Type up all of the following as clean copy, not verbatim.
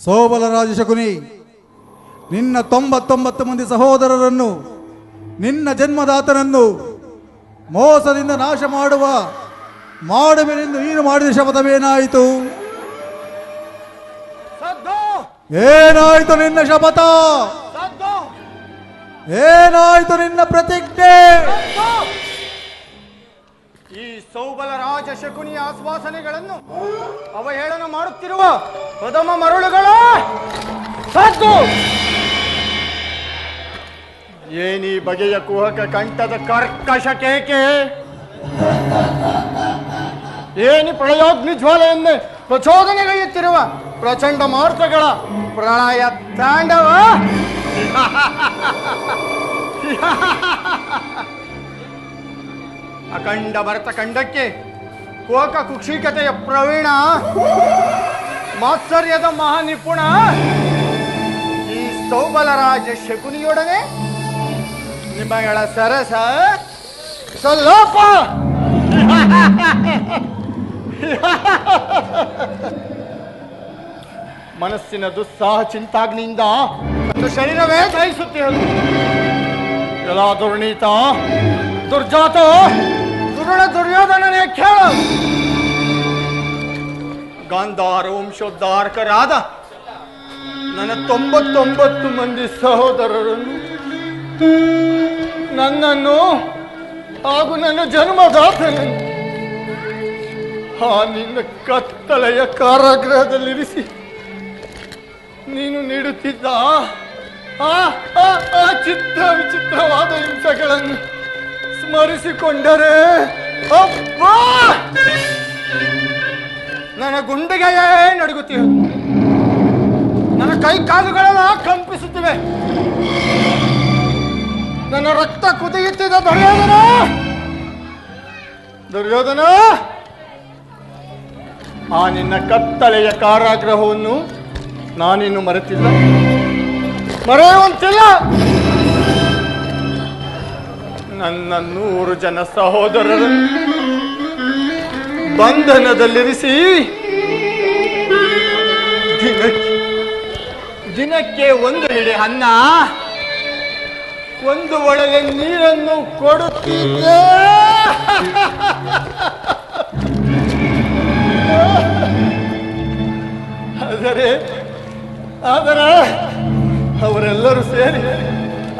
ಸೋಬಲರಾಜ ಶಕುನಿ, ನಿನ್ನ 99 ಮಂದಿ ಸಹೋದರರನ್ನು, ನಿನ್ನ ಜನ್ಮದಾತನನ್ನು ಮೋಸದಿಂದ ನಾಶ ಮಾಡುವೆನೆಂದು ನೀನು ಮಾಡಿದ ಶಪಥವೇನಾಯಿತು? ಏನಾಯಿತು ನಿನ್ನ ಶಪಥ? ಏನಾಯಿತು ನಿನ್ನ ಪ್ರತಿಜ್ಞೆ? ಈ ಸೌಬಲ ರಾಜ ಶಕುನಿಯ ಆಶ್ವಾಸನೆಗಳನ್ನು ಅವಹೇಳನ ಮಾಡುತ್ತಿರುವ ಪ್ರಥಮ ಮರಳುಗಳ ಸದ್ದು ಏನಿ ಬಗೆಯ ಕುಹಕ ಕಂಠದ ಕರ್ಕಶ ಕೇಕೆ, ಏನಿ ಪ್ರಳಯೋಗ್ನಿ ಜ್ವಾಲೆಯನ್ನೇ ಪ್ರಚೋದನೆಗೈಯುತ್ತಿರುವ ಪ್ರಚಂಡ ಮಾರುತಗಳ ಪ್ರಳಯ ತಾಂಡವ. ಅಖಂಡ ಭರತ ಖಂಡಕ್ಕೆ ಕೋಕ ಕುಕ್ಷಿಕತೆಯ ಪ್ರವೀಣ, ಮಾತ್ಸರ್ಯದ ಮಹಾನಿಪುಣ ಈ ಸೌಬಲರಾಜ ಶಕುನಿಯೊಡನೆ ನಿಮ್ಮಗಳ ಸರಸ ಸಲ್ಲೋಪ. ಮನಸ್ಸಿನ ದುಸ್ಸಾಹ ಚಿಂತಾಗ್ನಿಯಿಂದ ಒಂದು ಶರೀರವೇ ದಹಿಸುತ್ತಿರದು. ಎಲ್ಲ ದುರ್ನೀತ, ದುರ್ಜಾತ, ದುರುಳ ದುರ್ಯೋಧನನೇ ಕೇಳ. ಗಾಂಧಾರ ವಂಶೋದ್ಧಾರಕರಾದ ನನ್ನ 99 ಮಂದಿ ಸಹೋದರರನ್ನು, ನನ್ನನ್ನು ಹಾಗೂ ನನ್ನ ಜನ್ಮದಾತನನ್ನು ಆ ನಿನ್ನ ಕತ್ತಲೆಯ ಕಾರಾಗೃಹದಲ್ಲಿರಿಸಿ ನೀನು ನೀಡುತ್ತಿದ್ದ ಆ ಚಿತ್ರ ವಿಚಿತ್ರವಾದ ಹಿಂಸೆಗಳನ್ನು ಸ್ಮರಿಸಿಕೊಂಡರೆ ಅಬ್ಬಾ ನನ್ನ ಗುಂಡಿಗೆಯೇ ನಡುಗುತ್ತಿವೆ, ನನ್ನ ಕೈ ಕಾಲುಗಳೆಲ್ಲ ಕಂಪಿಸುತ್ತಿವೆ, ನನ್ನ ರಕ್ತ ಕುದಿಯುತ್ತಿದ್ದ ದುರ್ಯೋಧನ, ಆ ನಿನ್ನ ಕತ್ತಲೆಯ ಕಾರಾಗೃಹವನ್ನು ನಾನಿನ್ನು ಮರೆತಿಲ್ಲ, ಮರೆಯುವಂತಿಲ್ಲ. ನನ್ನ 100 ಜನ ಸಹೋದರರನ್ನು ಬಂಧನದಲ್ಲಿರಿಸಿ ದಿನಕ್ಕೆ 1 ಹಿಡಿ ಅನ್ನ, 1 ಒಳಗೆ ನೀರನ್ನು ಕೊಡುತ್ತಿದ್ದೆ. ಆದರೆ ಅವರೆಲ್ಲರೂ ಸೇರಿ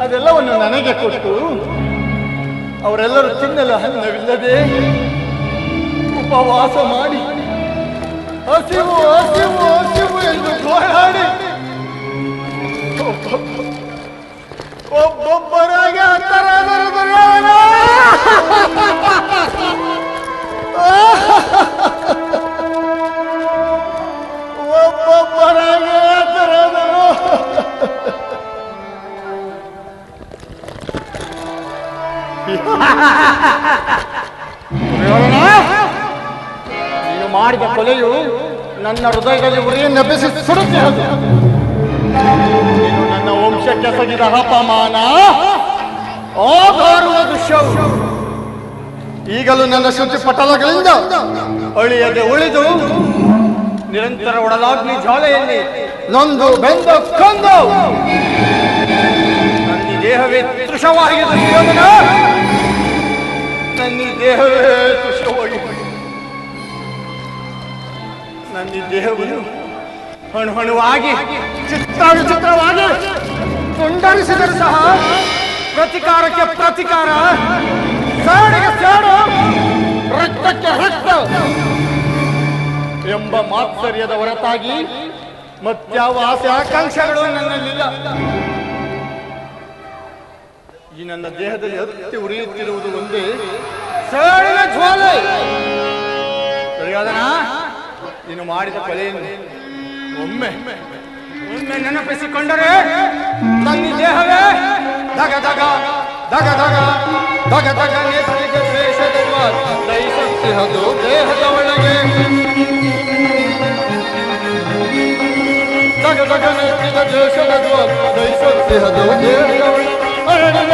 ಅದೆಲ್ಲವನ್ನು ನನಗೆ ಕೊಟ್ಟು ಅವರೆಲ್ಲರೂ ತಿನ್ನಲು ಅನ್ನವಿಲ್ಲದೆ ಉಪವಾಸ ಮಾಡಿ ಹಸಿವು ಹಸಿವು ಹಸಿವು ಎಂದು ಗೋಳಾಡಿ ಒಬ್ಬೊಬ್ಬರಾಗಿ ಒಬ್ಬೊಬ್ಬರಾಗಿ ಅಂತರಾದರು. ನೀನು ಮಾಡಿದ ಕೊಲೆಯು ನನ್ನ ಹೃದಯದಲ್ಲಿ ಉರಿಯನ್ನೆಬ್ಬಿಸಿ ಸುಡುತ್ತಿರುವುದು. ನೀನು ನನ್ನ ವಂಶಕ್ಕೆ ಸಗಿದ ಅಪಮಾನ, ಆಧಾರುವ ದೃಶ್ಯವು ಈಗಲೂ ನನ್ನ ಶುಚಿ ಪಟಲಗಳಿಂದ ಅಳಿಯದೆ ಉಳಿದು ನಿರಂತರ ಒಡಲಾಗ್ನಿ ಜ್ವಾಲೆಯಲ್ಲಿ ನೊಂದು ಬೆಂದು ಕೊಂದು ನನ್ನ ದೇಹವೇ ತೃಷವಾಗಿ ದುರ್ಯೋಧನ, ನನ್ನ ದೇಹವೇ ತೃಷವಾಗಿ, ನನ್ನ ದೇಹವನ್ನು ಹಣುಹಣುವಾಗಿ ಚಿತ್ರವಾಗಿ ತುಂಡರಿಸಿದರೂ ಸಹ ಪ್ರತಿಕಾರಕ್ಕೆ ಪ್ರತಿಕಾರ, ಸೇಡಿಗೆ ಸೇಡು, ರಕ್ತಕ್ಕೆ ರಕ್ತ ಎಂಬ ಮಾತ್ಸರ್ಯದ ಹೊರತಾಗಿ ಮತ್ಯಾವ ಆಸೆ ಆಕಾಂಕ್ಷೆಗಳು ನನ್ನಲ್ಲಿಲ್ಲ. ಈ ನನ್ನ ದೇಹದಲ್ಲಿ ಹತ್ತಿ ಉರಿಯುತ್ತಿರುವುದು ಒಂದೇ ಸೇಡಿನ ಜ್ವಾಲೆ. ದುರ್ಯೋಧನ, ನೀನು ಮಾಡಿದ ಕೊಲೆಯನ್ನು ಒಮ್ಮೆ ನೆನಪಿಸಿಕೊಂಡರೆ ನನ್ನ ದೇಹವೇ ದಗ ದಗ ದಗ ದಗ ದಗ ದಗ ನೇತ್ರಿಗೆ ದ್ವೇಷದ ದಯಿಸುತ್ತಿಹದು ದೇಹದ ಒಳಗೆ, ದಗ ದಗ ನೇತ್ರಿಗ ದ್ವೇಷದ ದಯಿಸುತ್ತಿಹದು ದೇಹದ ಒಳಗೆ. ಅರಳಿದ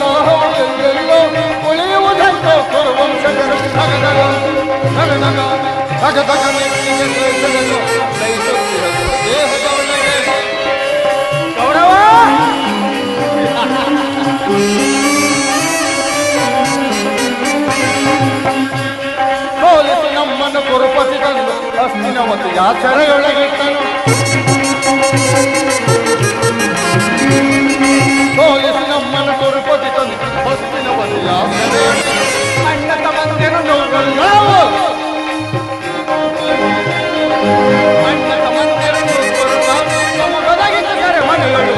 ದಾಹ ಎಲ್ಲೆಲ್ಲೋ ಗೌರವ ಸೋಲಿಸಿ ನಮ್ಮನ್ನು ಕುರುಪತಿ ತಂದು ಹಸ್ತಿನವತಿ ಯಾಚರೆಯೊಳಗಿಟ್ಟನು ಸೋಲಿಸಿ ನಮ್ಮನ್ನು ಕುರುಪತಿ ತಂದು ಹಸ್ತಿನವತಿ ಯಾಚರೆ ಅಣ್ಣ ತಮ್ಮಂದಿರು ನೋವು ಅಣ್ಣ ತಮ್ಮಂದಿರು ನಮಗೊದಗಿದ್ದಾರೆ ಮನೆಗಳು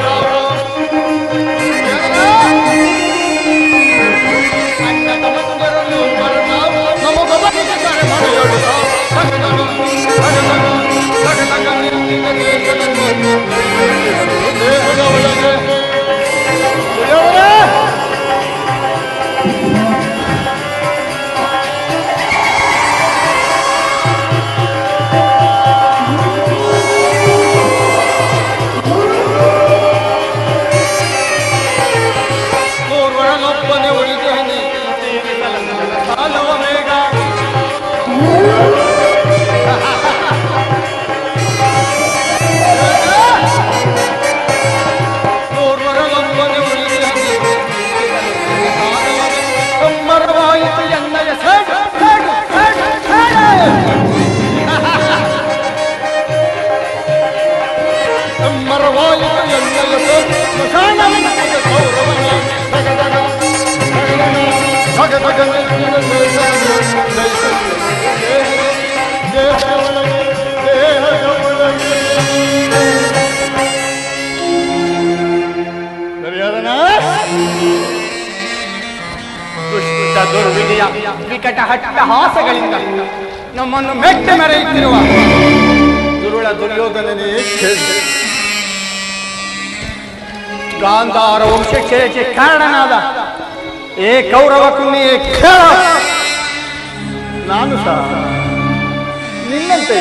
ಅಣ್ಣ ತಮ್ಮಂದಿರು ನಮಗೊದಗಿದ್ದಾರೆ ಮನೆಗಳು ದೇಹದ ಒಳಗೆ ಮೂರ್ವರನೊಬ್ಬನೇ ಉಳಿದೇನೆ ಕಾಲವ ಮೇಘ ಮೂರ್ವರನೊಬ್ಬನೇ ಉಳಿದೇನೆ ಮರವಾಯಿತು ಎನ್ನಯ ಮರವಾಯಿತು ಎನ್ನಯ ದುರ್ವಿಧಿಯ ವಿಕಟ ಹಟ್ಟಹಾಸಗಳಿಂದ ನಮ್ಮನ್ನು ಮೆಟ್ಟ ಮೆರೆಯುತ್ತಿರುವ ದುರುಳ ದುರ್ಯೋಧನನೇ ಗಾಂಧಾರ ವಂಶಕ್ಷಯಕ್ಕೆ ಕಾರಣನಾದ ಏ ಕೌರವ ಕುನ್ನಿಯೇ ಕೇಳ ನಾನು ಸಹ ನಿನ್ನಂತೆ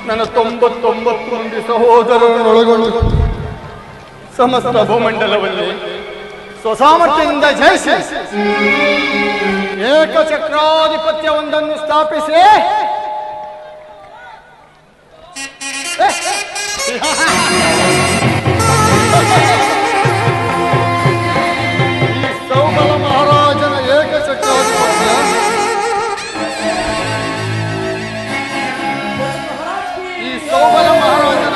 ನನ್ನ 99 ಮಂದಿ ಸಹೋದರರನ್ನೊಳಗೊಂಡು ಸಮಸ್ತ ಭೂಮಂಡಲವನ್ನು ಸ್ವಸಾಮರ್ಥ್ಯದಿಂದ ಜಯಿಸಿ ಏಕಚಕ್ರಾಧಿಪತ್ಯವೊಂದನ್ನು ಸ್ಥಾಪಿಸಿ ಈ ಸೌಬಲ ಮಹಾರಾಜನ ಏಕಚಕ್ರಾಧಿಪತ್ಯ ಈ ಸೌಬಲ ಮಹಾರಾಜನ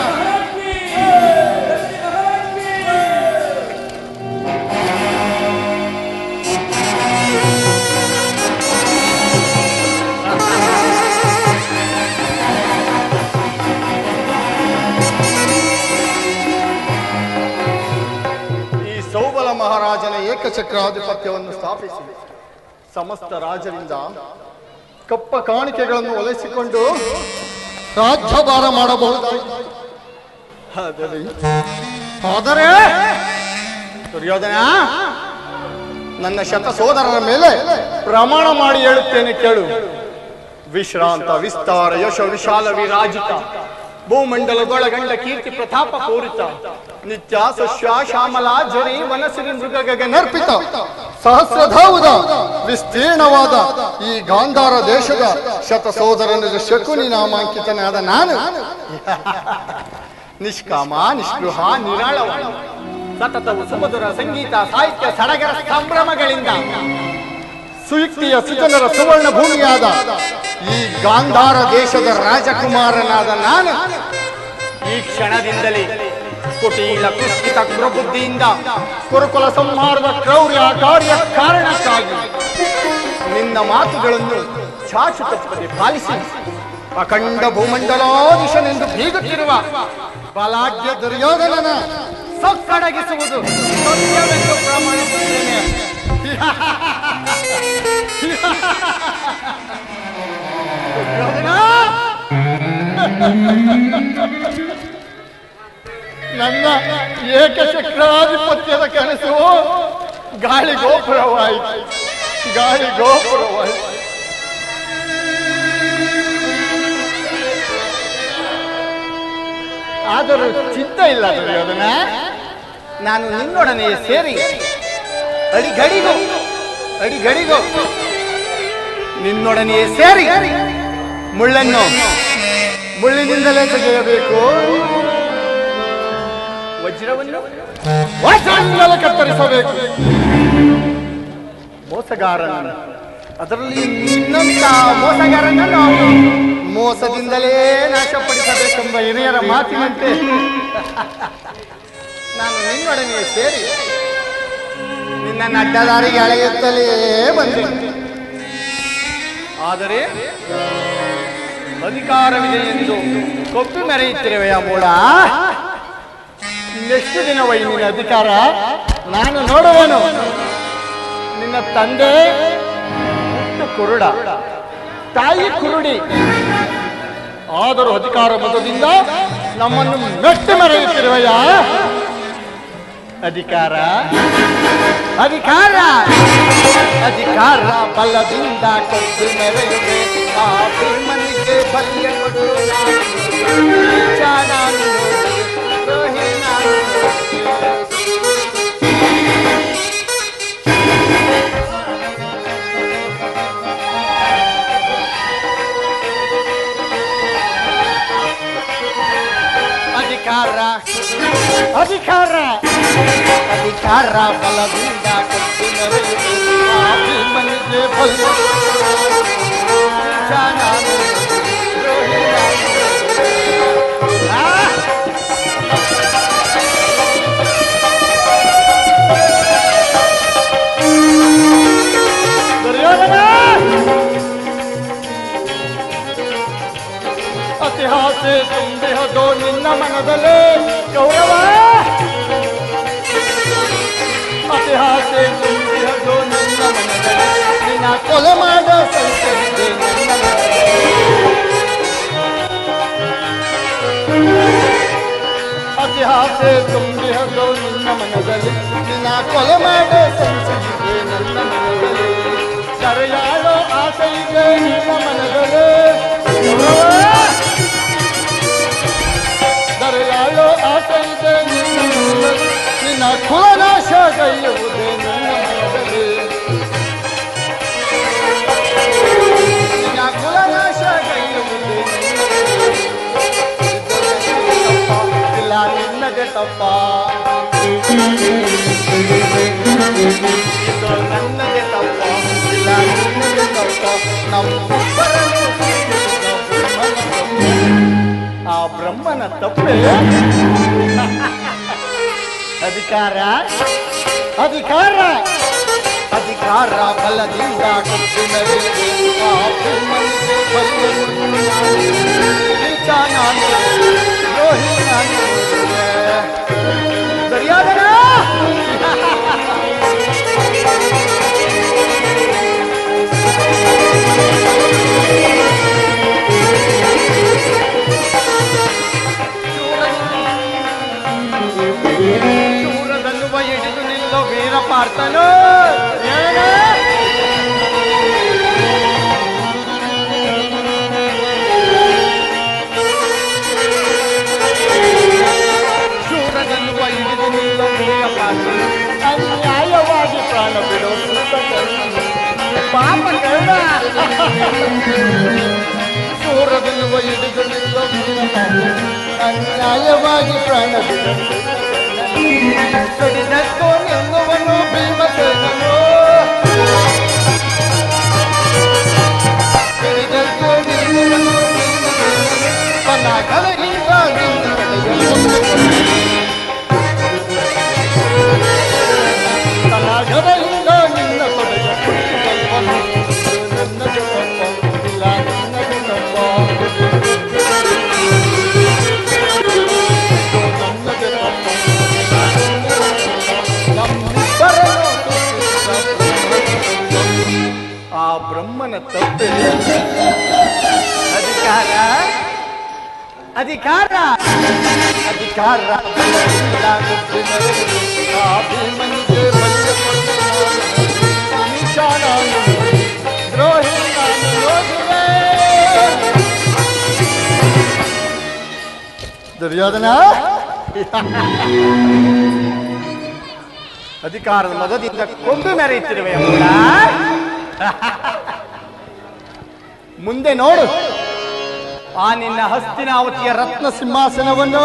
ಮಹಾರಾಜನ ಏಕಚಕ್ರಾಧಿಪತ್ಯವನ್ನು ಸ್ಥಾಪಿಸಿ ಸಮಸ್ತ ರಾಜರಿಂದ ಕಪ್ಪ ಕಾಣಿಕೆಗಳನ್ನು ಒಲಿಸಿಕೊಂಡು ರಾಜ್ಯಭಾರ ಮಾಡಬಹುದಾದರೆ ದುರ್ಯೋಧನ ನನ್ನ ಶತ ಸೋದರರ ಮೇಲೆ ಪ್ರಮಾಣ ಮಾಡಿ ಹೇಳುತ್ತೇನೆ ಕೇಳು. ವಿಶ್ರಾಂತ ವಿಸ್ತಾರ ಯಶ ವಿಶಾಲ ವಿರಾಜಿತ ಭೂಮಂಡಲದೊಳಗಂಡ ಕೀರ್ತಿ ಪ್ರತಾಪ ಪೂರಿತ ನಿತ್ಯ ಸಸ್ಯ ಶ್ಯಾಮಲ ಜರಿ ವನಸಿರಿ ಮೃಗಗನರ್ಪಿತ ಸಹಸ್ರಧಾವುದ ವಿಸ್ತೀರ್ಣವಾದ ಈ ಗಾಂಧಾರ ದೇಶದ ಶತ ಸೋದರನ ಶಕುನಿ ನಾಮಾಂಕಿತನಾದ ನಾನು ನಿಷ್ಕಾಮ ನಿಷ್ಪೃಹ ನಿರಾಳವ ಸತತವು ಸುಮಧುರ ಸಂಗೀತ ಸಾಹಿತ್ಯ ಸಡಗರ ಸಂಭ್ರಮಗಳಿಂದ ಸುಯುಕ್ತಿಯ ಸುಜನರ ಸುವರ್ಣ ಭೂಮಿಯಾದ ಈ ಗಾಂಧಾರ ದೇಶದ ರಾಜಕುಮಾರನಾದ ನಾನು ಈ ಕ್ಷಣದಿಂದಲೇ ಕುಟೀಲ ಕುಷ್ಠಿತ ಪ್ರಬುದ್ಧಿಯಿಂದ ಕುರುಕುಲ ಸಂಹಾರದ ಕ್ರೌರ್ಯ ಕಾರ್ಯ ಕಾರಣಕ್ಕಾಗಿ ನಿನ್ನ ಮಾತುಗಳನ್ನು ಚಾಚು ತಪ್ಪದೆ ಪಾಲಿಸಿ ಅಖಂಡ ಭೂಮಂಡಲಾಧೀಶನೆಂದು ಬೀಗುತ್ತಿರುವ ಬಲಾಢ್ಯ ದುರ್ಯೋಧನನ ಸೊಕ್ಕಡಗಿಸುವುದು ಸತ್ಯವೆಂದು ಪ್ರಮಾಣಿಸುತ್ತೇನೆ. ನನ್ನ ಏಕಚಕ್ರಾಧಿಪತ್ಯದ ಕನಸು ಗಾಳಿ ಗೋಪುರವಾಯಿತು, ಗಾಳಿ ಗೋಪುರವಾಯಿತು. ಆದರೂ ಚಿಂತೆ ಇಲ್ಲ ದುರ್ಯೋಧನ, ನಾನು ನಿನ್ನೊಡನೆ ಸೇರಿ ಅಡಿಗಡಿಗೋ ನಿನ್ನೊಡನೆಯೇ ಸೇರಿ ಮುಳ್ಳನ್ನು ಮುಳ್ಳಿನಿಂದಲೇ ತೆಗೆಯಬೇಕು, ವಜ್ರವಿಂದಲೇ ಕತ್ತರಿಸಬೇಕು. ಮೋಸಗಾರನ, ಅದರಲ್ಲಿ ನಿನ್ನಂತ ಮೋಸಗಾರನನ್ನು ಮೋಸದಿಂದಲೇ ನಾಶಪಡಿಸಬೇಕೆಂಬ ಹಿರಿಯರ ಮಾತಿನಂತೆ ನಾನು ನಿನ್ನೊಡನೆ ಸೇರಿ ನಿನ್ನ ಅಡ್ಡದಾರಿಗೆ ಅಳೆಯುತ್ತಲೇ ಬಂದೆ. ಆದರೆ ಅಧಿಕಾರವಿದೆ ಎಂದು ಕೊಪ್ಪಿ ಮೆರೆಯುತ್ತಿರುವೆಯ ಮೂಡ. ಇನ್ನೆಷ್ಟು ದಿನವೈ ನಿನ್ನ ಅಧಿಕಾರ ನಾನು ನೋಡುವನು. ನಿನ್ನ ತಂದೆ ಹುಟ್ಟು ಕುರುಡ, ತಾಯಿ ಕುರುಡಿ, ಆದರೂ ಅಧಿಕಾರ ಮತದಿಂದ ನಮ್ಮನ್ನು ಮೆಟ್ಟಿ ಮೆರೆಯುತ್ತಿರುವೆಯ. ಅಧಿಕಾರ ಅಧಿಕಾರ ಅಧಿಕಾರ ಬಲದಿಂದ ಕೊಟ್ಟು ಮೆರೆಯುವೆ. ಆ ಭೀಮನಿಗೆ ಬಲಿಯ ಕೊಡು ನಾನು ದ್ರೋಹಿ ನಾನು. ಅಧಿಕಾರ ಅಧಿಕಾರ ಅಧಿಕಾರ ಬಲದಿಂದ ಕೊಟ್ಟು ಮೆರೆಯುವೆ. ಆ ಭೀಮನಿಗೆ ಬಲಿಯ ನಾನು ದ್ರೋಹಿ ನಾನು. ಇತಿಹಾಸ ತುಂಬಿಹದು ನಿನ್ನ ಮನದಲ್ಲಿ ಗೌರವ. ಇತಿಹಾಸ ತುಂಬಿಹದು ನಿನ್ನ ಮನದಲ್ಲಿ ನಿನ್ನ ಕೊಲೆ ಮಾಡ ಸಂಚರಿಸಿದೆ ನನ್ನ ಇತಿಹಾಸ ತುಂಬಿಹದು ನಿನ್ನ ಮನದಲ್ಲಿ ನಿನ್ನ ಕೊಲೆ ಮಾಡ ಸಂಚರಿಸಿದೆ ನನ್ನ ಮನದಲ್ಲಿ. ಕರೆಯಾಳೋ ಆಸೆ ಇದೆ ನಿನ್ನ ಮನದಲ್ಲಿ ದರೆಯಾಳೋ ಆಸೆ ಇದೆ ನಿನ್ನ ಕುಲನಾಶ ಗೈಯುವುದೇ ನನ್ನ ಮನದಲ್ಲಿ. ನಿನ್ನ ಕುಲನಾಶ ಗೈಯುವುದೇ ಇಲ್ಲ ನಿನ್ನದೇ ತಪ್ಪ, ಇದು ನನ್ನದೇ ತಪ್ಪ, ಇಲ್ಲ ನಿನ್ನದೇ ತಪ್ಪ. ನಮ್ಮಿಬ್ಬರನ್ನು ಆ ಬ್ರಹ್ಮನ ತಪ್ಪೆ. ಅಧಿಕಾರ ಅಧಿಕಾರ ಅಧಿಕಾರ ಬಲದಿಂದ ಕೊಟ್ಟು ಮೆರೆಯುವೆ. ಆ ಬ್ರಹ್ಮನಿಗೆ ಬಲಿಯ ಕೊಡು ನಾನು ದ್ರೋಹಿ ನಾನು. ಸರಿಯಾದನ ಶೂರದನ್ನುವ ಹಿಡಿದು ನಿಲ್ಲೋ ವೀರ ಪಾರ್ಥನು. ಶೂರದನ್ನುವ ಹಿಡಿದು ನಿಲ್ಲೋ ವೀರ ಪಾರ್ಥನು ಅನ್ಯಾಯವಾಗಿ ಪ್ರಾಣ ಬಿಡೋ ಪಾಪ ಕರ್ಣ. ಶೂರದನ್ನುವ ಹಿಡಿದು ನಿಲ್ಲೋ ವೀರ ಪಾರ್ಥನು ಅನ್ಯಾಯವಾಗಿ ಪ್ರಾಣ ಬಿಡೋ ಕಡಿದಕ್ಕೋ ನಿಲ್ಲುವನು ಭೀಮಸೇನನು. ಕಡಿದಕ್ಕೋ ನಿಲ್ಲುವನು ತನ್ನ ಕಲೆಯಿಂದ ನಿನ್ನ ತನ್ನ ಗದೆಯಿಂದ ನಿನ್ನ ಕೊಡೆಯ ನನ್ನದು ತಪ್ಪ, ಇಲ್ಲ ನಿನ್ನದು ತಪ್ಪ. ಆ ಬ್ರಹ್ಮನ ತಪ್ಪೆ. ಅಧಿಕಾರ ಅಧಿಕಾರ ಅಧಿಕಾರ ಆ ಭೀಮನಿಗೆ ಬಲಿಯ ಕೊಟ್ಟು ನಾನು ದ್ರೋಹಿ ನಾನು ಯೋಗಿವೆ. ದುರ್ಯೋಧನ ಅಧಿಕಾರದ ಮದದಿಂದ ಕೊಂದು ಮೆರೆಯುತ್ತಿರುವೆ ಕೂಡ. ಮುಂದೆ ನೋಡು, ಆ ನಿನ್ನ ಹಸ್ತಿನಾವತಿಯ ರತ್ನ ಸಿಂಹಾಸನವನ್ನು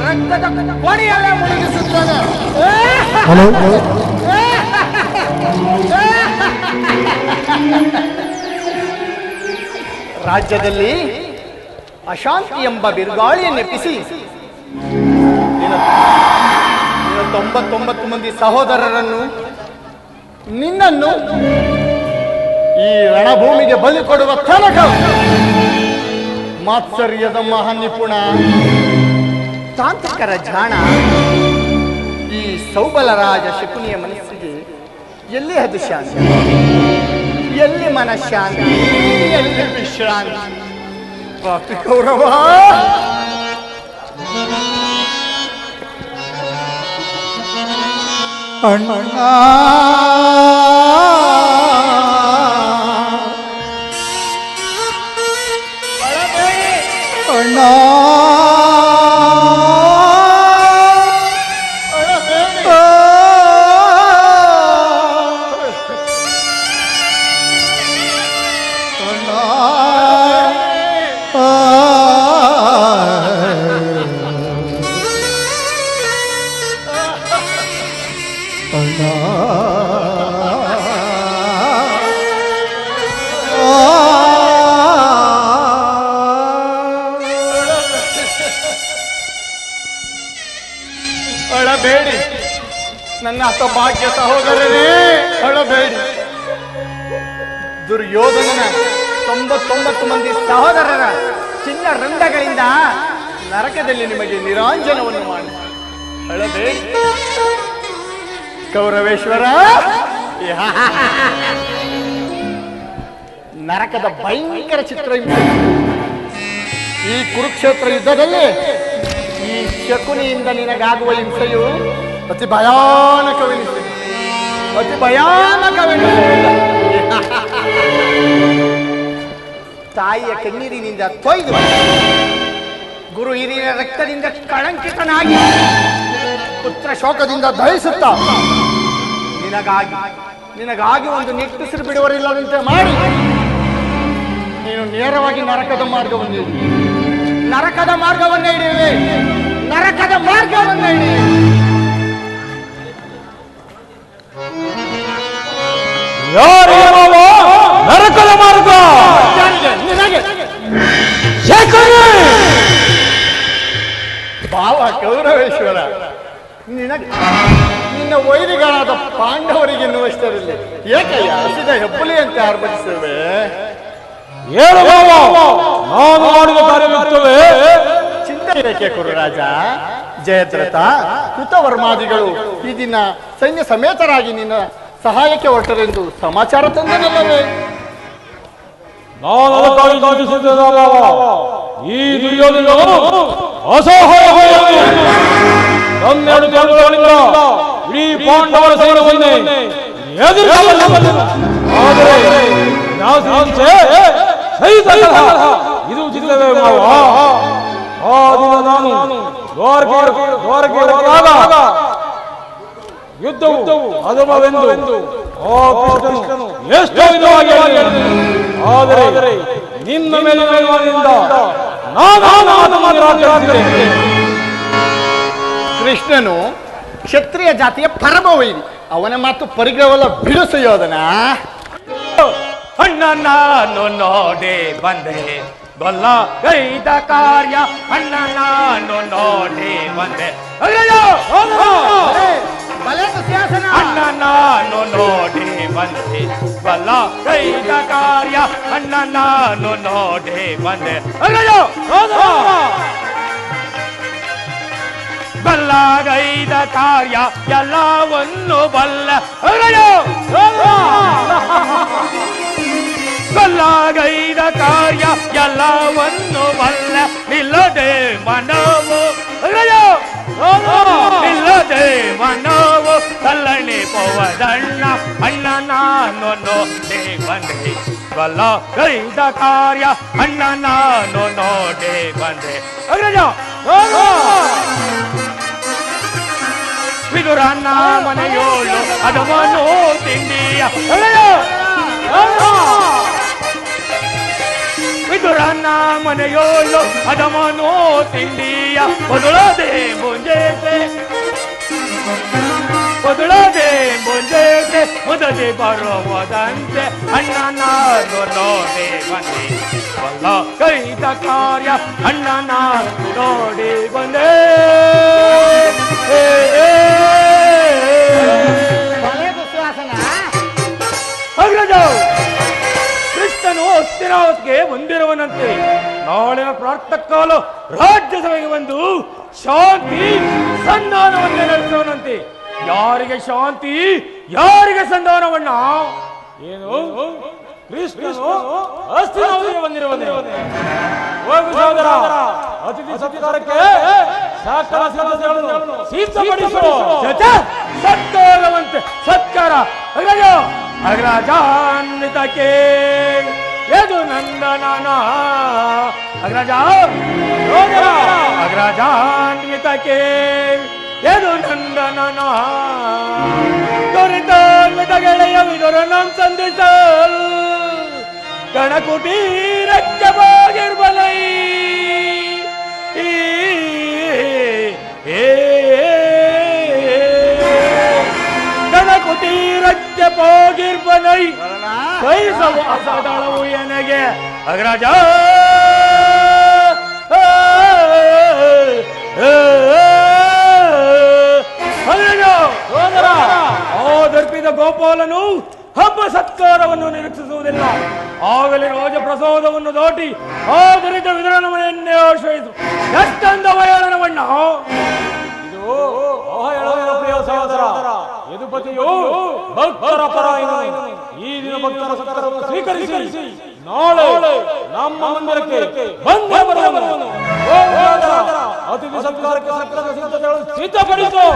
ರಕ್ತದ ಕೊಡೆಯಲ್ಲೇ ಮುಳುಗಿಸುತ್ತಾನೆ. ರಾಜ್ಯದಲ್ಲಿ ಅಶಾಂತಿ ಎಂಬ ಬಿರುಗಾಳಿಯನ್ನೆಪ್ಪಿಸಿ 99 ಮಂದಿ ಸಹೋದರರನ್ನು, ನಿನ್ನನ್ನು ಈ ರಣಭೂಮಿಗೆ ಬಲಿ ಕೊಡುವ ತನಕ ಮಾತ್ಸರ್ಯದ ಮಹಾನಿಪುಣ, ತಾಂತ್ರಿಕರ ಜಾಣ ಈ ಸೌಬಲರಾಜ ಶಕುನಿಯ ಮನಸ್ಸಿಗೆ ಎಲ್ಲಿ ಅದು ಶಾಂತಿ, ಎಲ್ಲಿ ಮನಃಶಾಂತಿ, ಎಲ್ಲಿ ವಿಶ್ರಾಂತಿ? ಪಾಪಿ ಕೌರವ, ಅಣ್ಣ ಅಣ್ಣ ಅಳಬೇಡಿ ನನ್ನ ಹತಭಾಗ್ಯ ಸಹೋದರರೇ, ಅಳಬೇಡಿ. ದುರ್ಯೋಧನನ 99 ಮಂದಿ ಸಹೋದರರ ಚಿನ್ನ ರಂಧ್ರಗಳಿಂದ ನರಕದಲ್ಲಿ ನಿಮಗೆ ನಿರಾಂಜನವನ್ನು ಮಾಡಿ ಅಳಬೇಡಿ. ಕೌರವೇಶ್ವರ, ನರಕದ ಭಯಂಕರ ಚಿತ್ರ ಈ ಕುರುಕ್ಷೇತ್ರ ಯುದ್ಧದಲ್ಲಿ ಈ ಶಕುನಿಯಿಂದ ನಿನಗಾಗುವ ಹಿಂಸೆಯು ಅತಿ ಭಯಾನಕವೆನಿಸಿದೆ, ಅತಿ ಭಯಾನಕವೆನಿಸಿದೆ. ತಾಯಿಯ ಕಣ್ಣೀರಿನಿಂದ ತೊಯ್ದು, ಗುರು ಹಿರಿಯರ ರಕ್ತದಿಂದ ಕಳಂಕಿತನಾಗಿ, ಪುತ್ರ ಶೋಕದಿಂದ ದಹಿಸುತ್ತ ನಿನಗಾಗಿ ಒಂದು ನಿಟ್ಟುಸಿರು ಬಿಡುವರಿಲ್ಲದಂತೆ ಮಾಡಿ ನೀನು ನೇರವಾಗಿ ನರಕದ ಮಾರ್ಗವನ್ನು ನರಕದ ಮಾರ್ಗವನ್ನೇ ಹಿಡಿಯುವೆ, ನರಕದ ಮಾರ್ಗವನ್ನೇ ಹಿಡಿಯುವೆ. ನರಕದ ಮಾರ್ಗ ನಿನಗೆ ಭಾವ ಕೌರವೇಶ್ವರ, ನಿನಗೆ ನಿನ್ನ ವೈರಿಗಳಾದ ಪಾಂಡವರಿಗೆ ಎನ್ನುವಷ್ಟರಲ್ಲಿ ಏಕಯ್ಯ ಹಸಿದ ಹೆಬ್ಬುಲಿ ಅಂತ ಆರ್ಭಟಿಸುವೆ. ಏನು ನಾನು ಮಾಡಿದ ಕಾರ್ಯವಿರುತ್ತವೆ. ಚಿಂತೆ ಏಕೆ ಕುರುರಾಜ? ಜಯದ್ರಥ, ಕೃತವರ್ಮಾದಿಗಳು ಈ ದಿನ ಸೈನ್ಯ ಸಮೇತರಾಗಿ ನಿನ್ನ ಸಹಾಯಕ್ಕೆ ಹೊರಟರೆಂದು ಸಮಾಚಾರ ತಂದನಲ್ಲವೇ? ನಾನು ಅದಕ್ಕಾಗಿ ಯೋಚಿಸುತ್ತಿದ್ದ ಈ ದುರ್ಯೋಧನನು ಅಸಹಾಯ ನನ್ನೆರಡು ದೇವರುಗಳಿಂದ ಇಡೀ ಪಾಂಡವರ ಸೈನ್ಯವನ್ನೇ ಎದುರಿಸಬಲ್ಲ. ಆದರೆ ಇದು ಚಿತ್ರವೇ ಮಾವ. ಆ ದಿನ ನಾನು ದ್ವಾರಕೆ ಹೋದಾಗ ಯುದ್ಧವು ಅಧಮವೆಂದು ಆ ಕೃಷ್ಣನು ಎಷ್ಟೋ ವಿಧವಾಗಿ ಆದರೆ ನಿನ್ನ ಮೇಲಿನಿಂದ ಕೃಷ್ಣನು ಕ್ಷತ್ರಿಯ ಜಾತಿಯ ಪರಮವೈರಿ, ಅವನ ಮಾತು ಪರಿಗ್ರಹವಲ್ಲ ಬಿಡಿಸು ಯೋಧನ. ಅಣ್ಣ ನಾನು ನೋಡೆ ಬಂದೆ ಗೊಲ್ಲ ಕೈದ ಕಾರ್ಯ, ಅಣ್ಣ ನಾನು ನೋಡೆ ಬಂದೆ ಅಣ್ಣ ನಾನು ನೋಡೆ ಬಂದೆ ಗೊಲ್ಲ ಕೈದ ಕಾರ್ಯ, ಅಣ್ಣ ನಾನು ನೋಡೆ ಬಂದೆ ಬಲ್ಲಗೈದ ಕಾರ್ಯ ಎಲ್ಲವನ್ನು ಬಲ್ಲ ಬಲ್ಲಗೈದ ಕಾರ್ಯ ಎಲ್ಲವನ್ನು ಬಲ್ಲ ನಿಲ್ಲದೆ ಮನವು ನಿಲ್ಲದೆ ಮನವು ಕಲ್ಲಣೆ ಪವದಣ್ಣ, ಅಣ್ಣ ನಾನು ನೋಡೆ ಬಂದೆ ಬಲ್ಲಗೈದ ಕಾರ್ಯ, ಅಣ್ಣ ನಾನು ನೋಡೆ ಬಂದೆ ವಿದುರನ್ನ ಮನೆಯೋಳು ಅದವನು ತಿಂಡಿಯ ಬಿಡುಗರನ್ನ ಮನೆಯೋಳು ಅದಮನೋ ತಿಂಡಿಯ ಬದುಳದೆ ಮುಂಜೇತೆ ಮುದದೆ ಬರುವುದಂತೆ ಅಣ್ಣನ ನೋಡಿ ಬಂದೆ ಬಲ್ಲ ಕೈದ ಕಾರ್ಯ ಅಣ್ಣನ ನೋಡಿ ಬಂದೆ ಅಗ್ರಜ ಕೃಷ್ಣನು ಹಸ್ತಿನಾವತಿಗೆ ಬಂದಿರುವನಂತೆ ನಾಳಿನ ಪ್ರಾತಃಕಾಲ ರಾಜ್ಯಸಭೆಗೆ ಬಂದು ಶಾಂತಿ ಸಂಧಾನವನ್ನೇ ನಡೆಸುವನಂತೆ. ಯಾರಿಗೆ ಶಾಂತಿ ಯಾರಿಗೆ ಸಂಧಾನವಣ್ಣ? ಏನು ಕೃಷ್ಣನು ಹಸ್ತಿನಾವತಿಗೆ ಬಂದಿರುವನೇ? ಹೋಗು ಸಹೋದರ, ಅತಿಥಿ ಸತ್ಕಾರಕ್ಕೆ ಸಕಲ ಸಿದ್ಧತೆಗಳನ್ನು ಸಿದ್ಧಪಡಿಸು. ಸತ್ಕಾರವಂತೆ ಸತ್ಕಾರ ಅಗ್ರಜಾನ್ವಿತಕ್ಕೆ ಯದು ನಂದನನ ಅಗ್ರಜ ಅಗ್ರಜಾನ್ವಿತಕ್ಕೆ ಯದು ನಂದನನ ತ್ವರಿತಾನ್ವಿತ ಗೆಳೆಯ ವಿದುರನಂ ಸಂಧಿಸಲ್ ಗಣಕುಟೀರಕ್ಕೆ ಹೋಗಿರ್ಬಲೈ ಗಣಕುಟೀರಕ್ಕೆ ಹೋಗಿರ್ಬಲೈ ಕೈಸವು ಅಸದಳವು ಎನಗೆ ಅಗ್ರಜ ದರ್ಪಿದ ಗೋಪಾಲನು ಹಬ್ಬ ಸತ್ಕಾರವನ್ನು ನಿರೀಕ್ಷಿಸುವುದಿಲ್ಲ. ಆಗಲೇ ರಾಜಪ್ರಸಾದವನ್ನು ದಾಟಿ ಆ ದರಿದ್ರ ವಿದುರನ ಮನೆಯನ್ನೇ ಆಶ್ರಯಿಸು. ಎಷ್ಟಂದ ವಯಳನವಣ್ಣ ಇದು ಪ್ರಿಯ ಸಹೋದರ. ಯದುಪತಿಯು ಭಕ್ತರ ಪರಾಯಣ. ಈ ದಿನ ಭಕ್ತರ ಸತ್ಕಾರವನ್ನು ಸ್ವೀಕರಿಸಿ ನಾಳೆ ನಮ್ಮ ಮಂದಿರಕ್ಕೆ ಬಂದೇ ಬರುವನು. ಅತಿಥಿ ಸತ್ಕಾರಕ್ಕೆ ಸತ್ಕಾರದ ಸಿದ್ಧತೆಗಳನ್ನು ಸಿದ್ಧಪಡಿಸು.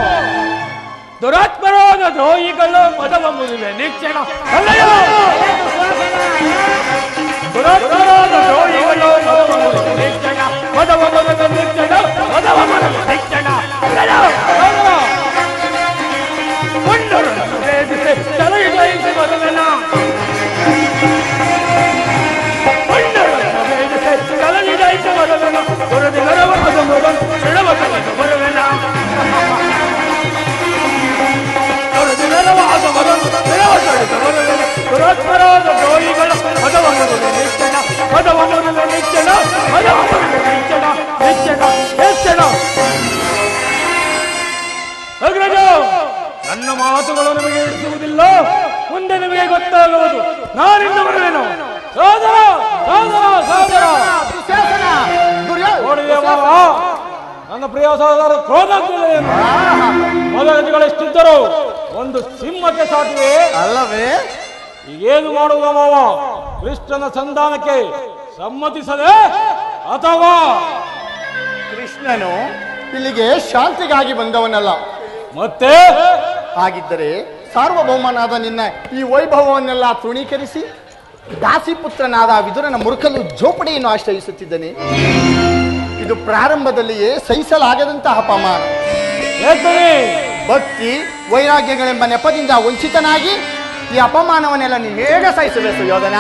ದುರಾತ್ಮರಾದ ದ್ರೋಹಿಗಳು ಮದವ ಮುದುವೆ ನಿಕ್ಷಣ ದುರಾತ್ಮರಾದ ದ್ರೋಹಿಗಳು ಮದವ ಮುದುವೆ ನಿಕ್ಷಣ ಮದವ ಮುದುವೆ ನಿಕ್ಷಣ ಮದವ ಮುದುವೆ ನಿಕ್ಷಣ ಕೊಂಡರನ್ನು ವೇದಿಸಿ ತಲೆಯಿಸಿ ಮದುವೆನ ಕೊಂಡರನ್ನು ವೇದಿಸಿ ತಲೆಯಿಸಿ ಮದುವೆನ ಗುರುದಿ ಗರವದ ಮುಗಂ ಶಿಡವಕವನ್ನು ಬರುವೆನ ದುರಾತ್ಮರಾದ ದ್ರೋಹಿಗಳ ಪದವನ್ನು ನಿಚ್ಚಣ ಪದವನ್ನು ನಿಚ್ಚಣ ಪದವನ್ನು ನಿಚ್ಚಣ ನಿಚ್ಚಣ ನಿಚ್ಚಣ. ಅಗ್ರಜ, ನನ್ನ ಮಾತುಗಳು ನಿಮಗೆ ಇಡಿಸುವುದಿಲ್ಲ. ಮುಂದೆ ನಿಮಗೆ ಗೊತ್ತಾಗುವುದು. ನಾನಿಂದ ಬರುವೆನು. ಸೋದರ ಸೋದರ ಸೋದರ ನನ್ನ ಪ್ರಿಯ ಸಹೋದರ ಕ್ರೋಧಾಗ್ತದೇನು? ಮೊದಲುಗಳೆಷ್ಟಿದ್ದರು ಒಂದು ಸಿಂಹಕ್ಕೆ ಸಾಟಿವೆ ಅಲ್ಲವೇ? ಈಗೇನು ಮಾಡುವ ಮಾವ? ಕೃಷ್ಣನ ಸಂಧಾನಕ್ಕೆ ಸಮ್ಮತಿಸದೆ ಅಥವಾ ಕೃಷ್ಣನು ಇಲ್ಲಿಗೆ ಶಾಂತಿಗಾಗಿ ಬಂದವನಲ್ಲ. ಮತ್ತೆ ಹಾಗಿದ್ದರೆ ಸಾರ್ವಭೌಮನಾದ ನಿನ್ನ ಈ ವೈಭವವನ್ನೆಲ್ಲ ತೃಣೀಕರಿಸಿ ದಾಸಿಪುತ್ರನಾದ ವಿದುರನ ಮುರುಕಲು ಜೋಪಡಿಯನ್ನು ಆಶ್ರಯಿಸುತ್ತಿದ್ದನೆ. ಇದು ಪ್ರಾರಂಭದಲ್ಲಿಯೇ ಸಹಿಸಲಾಗದಂತಹ ಅಪಮಾನ. ಭಕ್ತಿ ವೈರಾಗ್ಯಗಳೆಂಬ ನೆಪದಿಂದ ವಂಚಿತನಾಗಿ ಈ ಅಪಮಾನವನ್ನೆಲ್ಲ ನೀವು ಹೇಗೆ ಸಹಿಸಬೇಕು ಯೋಧನ?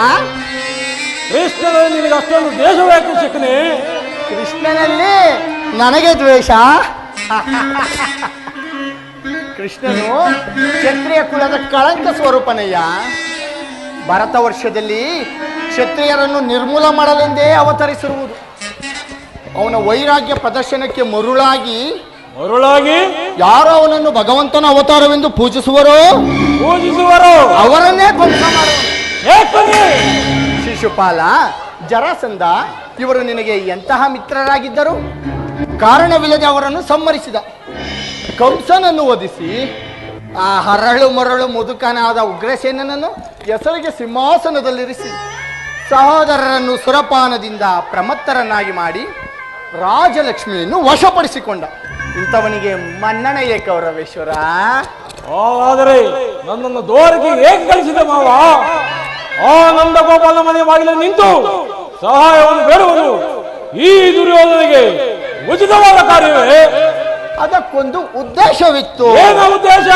ಕೃಷ್ಣನಲ್ಲಿ ನಿನಗೆ ಅಷ್ಟೊಂದು ದ್ವೇಷಬೇಕು ಸಿಕ್ಕನೆ? ಕೃಷ್ಣನಲ್ಲಿ ನನಗೆ ದ್ವೇಷ? ಕೃಷ್ಣನು ಕ್ಷತ್ರಿಯ ಕುಲದ ಕಳಂಕ ಸ್ವರೂಪನಯ್ಯ. ಭರತ ವರ್ಷದಲ್ಲಿ ಕ್ಷತ್ರಿಯರನ್ನು ನಿರ್ಮೂಲ ಮಾಡಲೆಂದೇ ಅವತರಿಸಿರುವುದು. ಅವನ ವೈರಾಗ್ಯ ಪ್ರದರ್ಶನಕ್ಕೆ ಮರುಳಾಗಿ ಯಾರೋ ಅವನನ್ನು ಭಗವಂತನ ಅವತಾರವೆಂದು ಪೂಜಿಸುವರೋ ಅವರನ್ನೇ ಧ್ವಂಸ ಮಾಡುವರು. ಶಿಶುಪಾಲ, ಜರಾಸಂಧ ಇವರು ನಿನಗೆ ಎಂತಹ ಮಿತ್ರರಾಗಿದ್ದರು? ಕಾರಣವಿಲ್ಲದೆ ಅವರನ್ನು ಸಂಹರಿಸಿದ. ಕಂಸನನ್ನು ವಧಿಸಿ ಆ ಹರಳು ಮರಳು ಮುದುಕನಾದ ಉಗ್ರಸೇನನನ್ನು ಹೆಸರಿಗೆ ಸಿಂಹಾಸನದಲ್ಲಿರಿಸಿ ಸಹೋದರರನ್ನು ಸುರಪಾನದಿಂದ ಪ್ರಮತ್ತರನ್ನಾಗಿ ಮಾಡಿ ರಾಜಲಕ್ಷ್ಮಿಯನ್ನು ವಶಪಡಿಸಿಕೊಂಡ. ಇಂಥವನಿಗೆ ಮನ್ನಣೆ ಏಕೌರವೇಶ್ವರ. ಆದರೆ ನನ್ನನ್ನು ದೋರಿಗೆ ಹೇಗೆ ಕಳಿಸಿದ ಮಾವ? ಆ ನಂದ ಗೋಪಾಲನ ಮನೆಯ ಬಾಗಿಲು ನಿಂತು ಸಹಾಯವನ್ನು ಬೇಡುವುದು ಈ ದುರ್ಯೋಧನಿಗೆ ಉಚಿತವಾದ ಕಾರ್ಯವೇ? ಅದಕ್ಕೊಂದು ಉದ್ದೇಶವಿತ್ತು. ಏನು ಉದ್ದೇಶ?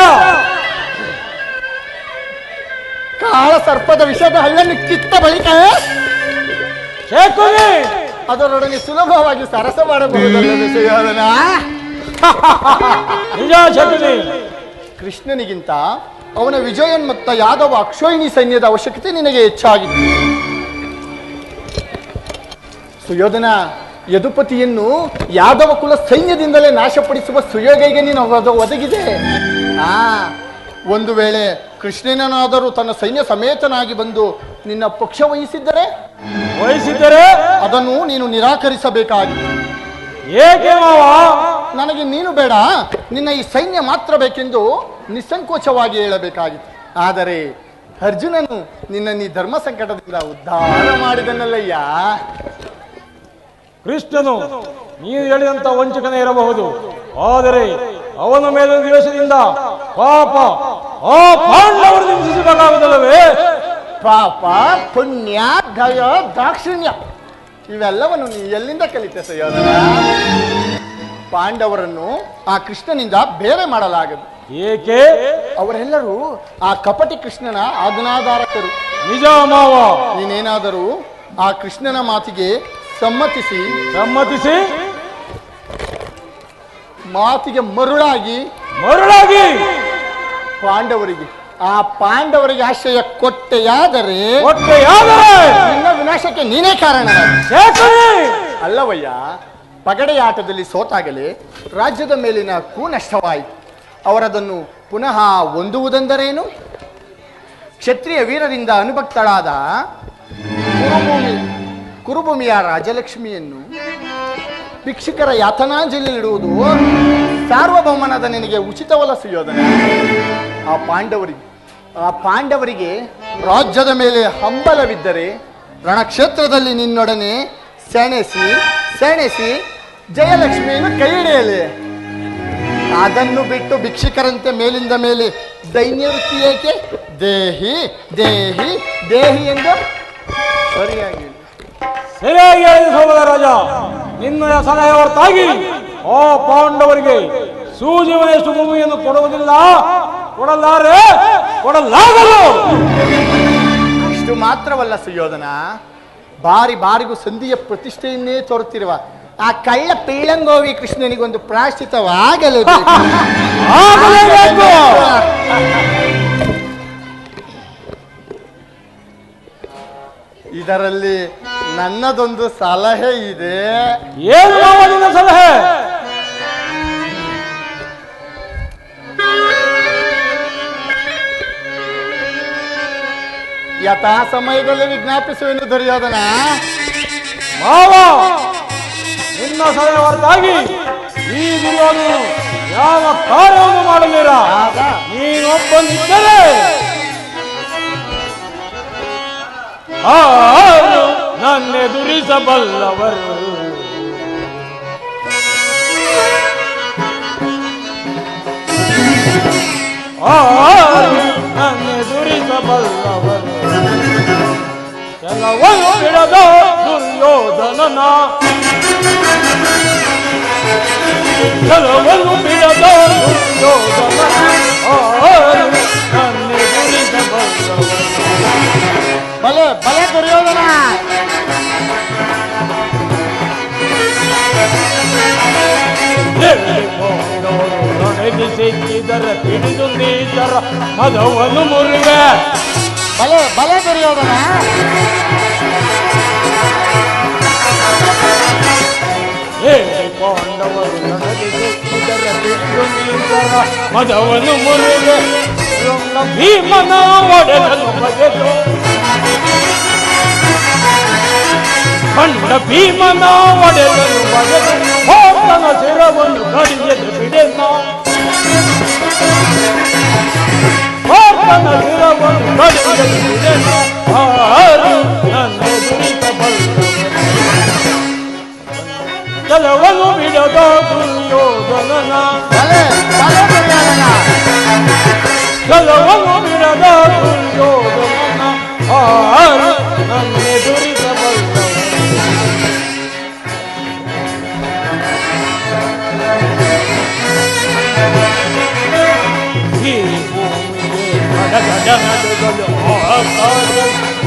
ಕಾಳ ಸರ್ಪದ ವಿಷದ ಹಲ್ಲನ್ನು ಕಿತ್ತ ಬಳಿಕ ಶಕುನಿ ಅದರೊಡನೆ ಸುಲಭವಾಗಿ ಸರಸ ಮಾಡಬಹುದಲ್ಲವೇ ಸುಯೋಧನ? ನಿಜ ಶಕುನಿ. ಕೃಷ್ಣನಿಗಿಂತ ಅವನ ವಿಜಯೋನ್ಮತ್ತ ಯಾದವ ಅಕ್ಷೋಹಿಣಿ ಸೈನ್ಯದ ಅವಶ್ಯಕತೆ ನಿನಗೆ ಹೆಚ್ಚಾಗಿದೆ. ಸುಯೋಧನ, ಯದುಪತಿಯನ್ನು ಯಾದವ ಕುಲ ಸೈನ್ಯದಿಂದಲೇ ನಾಶಪಡಿಸುವ ಸುಯೋಗಿಗೆ ನೀನು ಒದಗಿದೆ. ಒಂದು ವೇಳೆ ಕೃಷ್ಣನಾದರೂ ತನ್ನ ಸೈನ್ಯ ಸಮೇತನಾಗಿ ಬಂದು ನಿನ್ನ ಪಕ್ಷ ವಹಿಸಿದ್ದರೆ ಅದನ್ನು ನೀನು ನಿರಾಕರಿಸಬೇಕಾಗಿದೆ. ಏಕೆ ಮಾವ? ನನಗೆ ನೀನು ಬೇಡ, ನಿನ್ನ ಈ ಸೈನ್ಯ ಮಾತ್ರ ಬೇಕೆಂದು ನಿಸ್ಸಂಕೋಚವಾಗಿ ಹೇಳಬೇಕಾಗಿತ್ತು. ಆದರೆ ಅರ್ಜುನನು ನಿನ್ನ ಈ ಧರ್ಮ ಸಂಕಟದಿಂದ ಉದ್ಧಾರ ಮಾಡಿದನಲ್ಲಯ್ಯ. ಕೃಷ್ಣನು ನೀವು ಹೇಳಿದಂತ ವಂಚಕನೇ ಇರಬಹುದು, ಆದರೆ ಅವನ ಮೇಲಿನ ದ್ವೇಷದಿಂದ ಪಾಪ ಆ ಪಾಂಡವರು ಹಿಂಸಿಸಬೇಕಾಗುತ್ತಲ್ಲವೇ? ಪಾಪ, ಪುಣ್ಯ, ದಯ, ದಾಕ್ಷಿಣ್ಯ ಇವೆಲ್ಲವನ್ನು ನೀ ಎಲ್ಲಿಂದ ಕಲಿತೆ ಸುಯೋಧನ? ಪಾಂಡವರನ್ನು ಆ ಕೃಷ್ಣನಿಂದ ಬೇರೆ ಮಾಡಲಾಗದು. ಏಕೆ? ಅವರೆಲ್ಲರೂ ಆ ಕಪಟಿ ಕೃಷ್ಣನ ಆಜ್ಞಾಧಾರಕರು. ನಿಜ ಮಾವ. ನೀನೇನಾದರೂ ಆ ಕೃಷ್ಣನ ಮಾತಿಗೆ ಸಮ್ಮತಿಸಿ ಮಾತಿಗೆ ಮರುಳಾಗಿ ಪಾಂಡವರಿಗೆ ಆಶ್ರಯ ಕೊಟ್ಟೆಯಾದರೆ ನಿನ್ನ ವಿನಾಶಕ್ಕೆ ನೀನೇ ಕಾರಣ. ಅಲ್ಲವಯ್ಯ, ಪಗಡೆಯಾಟದಲ್ಲಿ ಸೋತಾಗಲೇ ರಾಜ್ಯದ ಮೇಲಿನ ನಷ್ಟವಾಯಿತು. ಅವರದನ್ನು ಪುನಃ ಹೊಂದುವುದೆಂದರೇನು? ಕ್ಷತ್ರಿಯ ವೀರರಿಂದ ಅನುಭಕ್ತಳಾದ ಕುರುಭೂಮಿಯ ರಾಜಲಕ್ಷ್ಮಿಯನ್ನು ಭಿಕ್ಷುಕರ ಯಾತನಾಂಜಲಿಯಿಡುವುದು ಸಾರ್ವಭೌಮನಾದ ನಿನಗೆ ಉಚಿತವಲ್ಲ ಸುಯೋಧನ. ಆ ಪಾಂಡವರಿಗೆ ರಾಜ್ಯದ ಮೇಲೆ ಹಂಬಲವಿದ್ದರೆ ರಣಕ್ಷೇತ್ರದಲ್ಲಿ ನಿನ್ನೊಡನೆ ಸೆಣೆಸಿ ಜಯಲಕ್ಷ್ಮಿಯನ್ನು ಕೈ ಹಿಡಿಯಲಿ. ಅದನ್ನು ಬಿಟ್ಟು ಭಿಕ್ಷುಕರಂತೆ ಮೇಲಿಂದ ಮೇಲೆ ದೈನ್ಯ ವೃತ್ತಿ ಏಕೆ? ದೇಹಿ ದೇಹಿ ದೇಹಿ ಎಂದು ಸರಿಯಾಗಿ ಹೇಳಿದ ಸೋದರ ರಾಜ. ನಿನ್ನ ಸಲಹೆ ಹೊರತಾಗಿ ಆ ಪಾಂಡವರಿಗೆ ಸೂಜಿವನೆಷ್ಟು ಭೂಮಿಯನ್ನು ಕೊಡಲಾಗಲು. ಅಷ್ಟು ಮಾತ್ರವಲ್ಲ ಸುಯೋಧನ, ಬಾರಿಗೂ ಸಂಧಿಯ ಪ್ರತಿಷ್ಠೆಯನ್ನೇ ತೋರುತ್ತಿರುವ ಆ ಕಳ್ಳ ಪೀಳಂಗೋವಿ ಕೃಷ್ಣನಿಗೊಂದು ಪ್ರಾಶ್ಚಿತವಾಗಲೇಬೇಕು. ಇದರಲ್ಲಿ ನನ್ನದೊಂದು ಸಲಹೆ ಇದೆ. ಏನು ಸಲಹೆ? ಯಥಾ ಸಮಯದಲ್ಲಿ ವಿಜ್ಞಾಪಿಸುವೆನು ದುರ್ಯೋಧನ. ಮಾವ, ನಿನ್ನ ಸಲಹೆ ಹೊರತಾಗಿ ಈ ದುರ್ಯೋಧನನು ಯಾವ ಕಾರ್ಯವನ್ನು ಮಾಡಲಿರ. ನೀನೊಬ್ಬನಿದ್ದರೆ ನನ್ನೆದುರಿಸಬಲ್ಲವರು. ನನ್ನೆದುರಿಸಬಲ್ಲವರು ಕೆಲವನ್ನು ಬಿಡದ ದುರ್ಯೋಧನನ, ಕೆಲವನ್ನು ಬಿಡದ ದುರ್ಯೋಧನನ ನನ್ನೆದುರಿಸಬಲ್ಲವರು. ಬಲೆ ದುರ್ಯೋಧನ. ನನಗೆ ಸಿಕ್ಕಿದರೆ ಹಿಡಿದು ನೀತರ ಮದವನ್ನು ಮುರುವೆ. ಬಲೆ ದುರ್ಯೋಧನ. ಪಾಂಡವರು ನನಗೆ ಸಿಕ್ಕಿದರೆ ಹಿಡಿದು ನೀತರ ಮದವನ್ನು ಮುರುವೆ. ಭೀಮನ ಒಡೆದನು ಬಗೆದು ಕಂಡ ಭೀಮನ ಒಡೆದನು ಬಗೆದು ಹೋತನ ಶಿರವನ್ನು ಕಡಿಯದು ಬಿಡೆನ. ಹೋತನ ಶಿರವನ್ನು ಕಡಿಯದು ಬಿಡೆನ. ನನ್ನೆದುರಿಸಬಲ್ಲವರು ಕೆಲವನ್ನು ಬಿಡದ ದುರ್ಯೋಧನನ, ಕೆಲವನ್ನು ಬಿಡದ ದುರ್ಯೋಧನನ ನನ್ನೆದುರಿಸಬಲ್ಲವರು. ಈ ಭೂಮಿಗೆ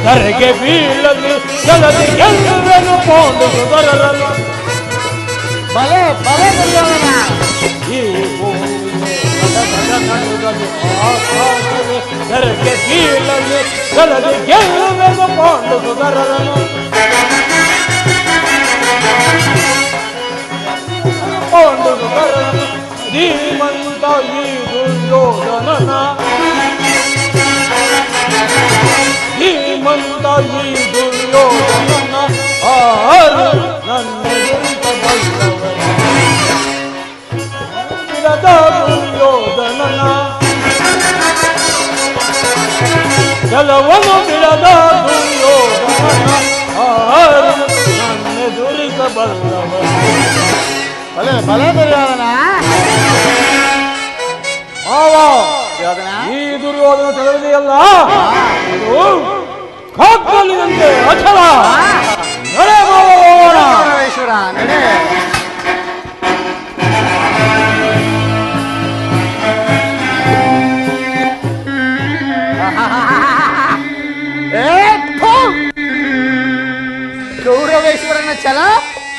ಧರೆಗೆ ಬೀಳಲಿ ಜಲದಿ ಗೆಲ್ಲುವೆನು ಪೋಂಡು ಸುಧರರನು ಬಲೆ ಬಲೆ ದುರ್ಯೋಧನ. ಈ ಭೂಮಿಗೆ ನಡುಗಲು ಆಕಾಶವೇ ಧರೆಗೆ ಬೀಳಲಿ ಜಲದಿ ಗೆಲ್ಲುವೆನು ಪೋಂಡು ಸುಧರರನು ಪೋಂಡು ಸುಧರರನು ಧೀಮಂತ ಈ ದುರ್ಯೋಧನನ ಧೀಮಂತ ಈ ದುರ್ಯೋಧನನ ಆರು ನನ್ನ ದುರ್ಯೋಧನನ ಜಲವನ್ನು ಬಿಡದ ದುರ್ಯೋಧನನ ಆರು ನನ್ನ ದುರಿಸಬಲ್ಲವನು ಬಲೆ ಬಲೆ ದುರ್ಯೋಧನ. ದುರ್ಯೋಧನ ಈ ದುರ್ಯೋಧನ ತಿಳಿದೆಯಲ್ಲ ಇದು ಕಾಕಲಿನಂತೆ ಅಚಲ ನಡೆ ಹೋಗೋಣ. ಪರಮೇಶ್ವರ ನಡೆ. ಗೌರವೇಶ್ವರನ ಛಲ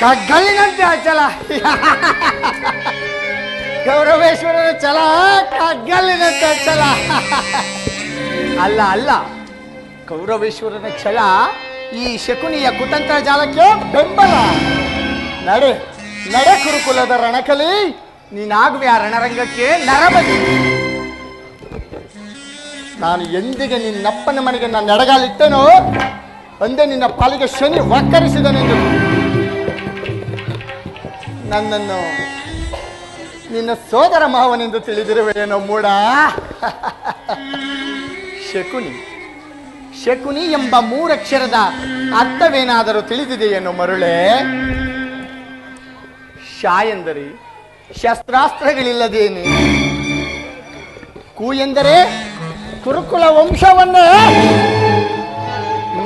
ಕಗ್ಗಲ್ಲಿನಂತೆ ಅಚಲ. ಗೌರವೇಶ್ವರನ ಛಲ ಕಗ್ಗಲ್ಲಿನಂತೆ ಅಚಲ. ಅಲ್ಲ ಅಲ್ಲ, ಗೌರವೇಶ್ವರನ ಛಲ ಈ ಶಕುನಿಯ ಕುತಂತ್ರ ಜಾಲಕ್ಕೆ ಬೆಂಬಲ. ನಡೆ ನಡೆ ಕುರುಕುಲದ ರಣಕಲಿ, ನೀನಾಗುವೆ ಆ ರಣರಂಗಕ್ಕೆ ನರಬಲಿ. ನಾನು ಎಂದಿಗೆ ನಿನ್ನಪ್ಪನ ಮನೆಗೆ ನಾನು ನಡೆಗಾಲಿಟ್ಟನೋ ಅಂದೇ ನಿನ್ನ ಪಾಲಿಗೆ ಶನಿ ವಕ್ಕರಿಸಿದನೆಂದು ನನ್ನನ್ನು ನಿನ್ನ ಸೋದರ ಮಾವನೆಂದು ತಿಳಿದಿರುವೆಯೇನೋ ಮೂಡ. ಶಕುನಿ ಶಕುನಿ ಎಂಬ ಮೂರಕ್ಷರದ ಅರ್ಥವೇನಾದರೂ ತಿಳಿದಿದೆಯೇನೋ ಮರುಳೆ? ಶಾ ಎಂದರೆ ಶಸ್ತ್ರಾಸ್ತ್ರಗಳಿಲ್ಲದೇನೆ, ಕು ಎಂದರೆ ಕುರುಕುಲ ವಂಶವನ್ನೇ,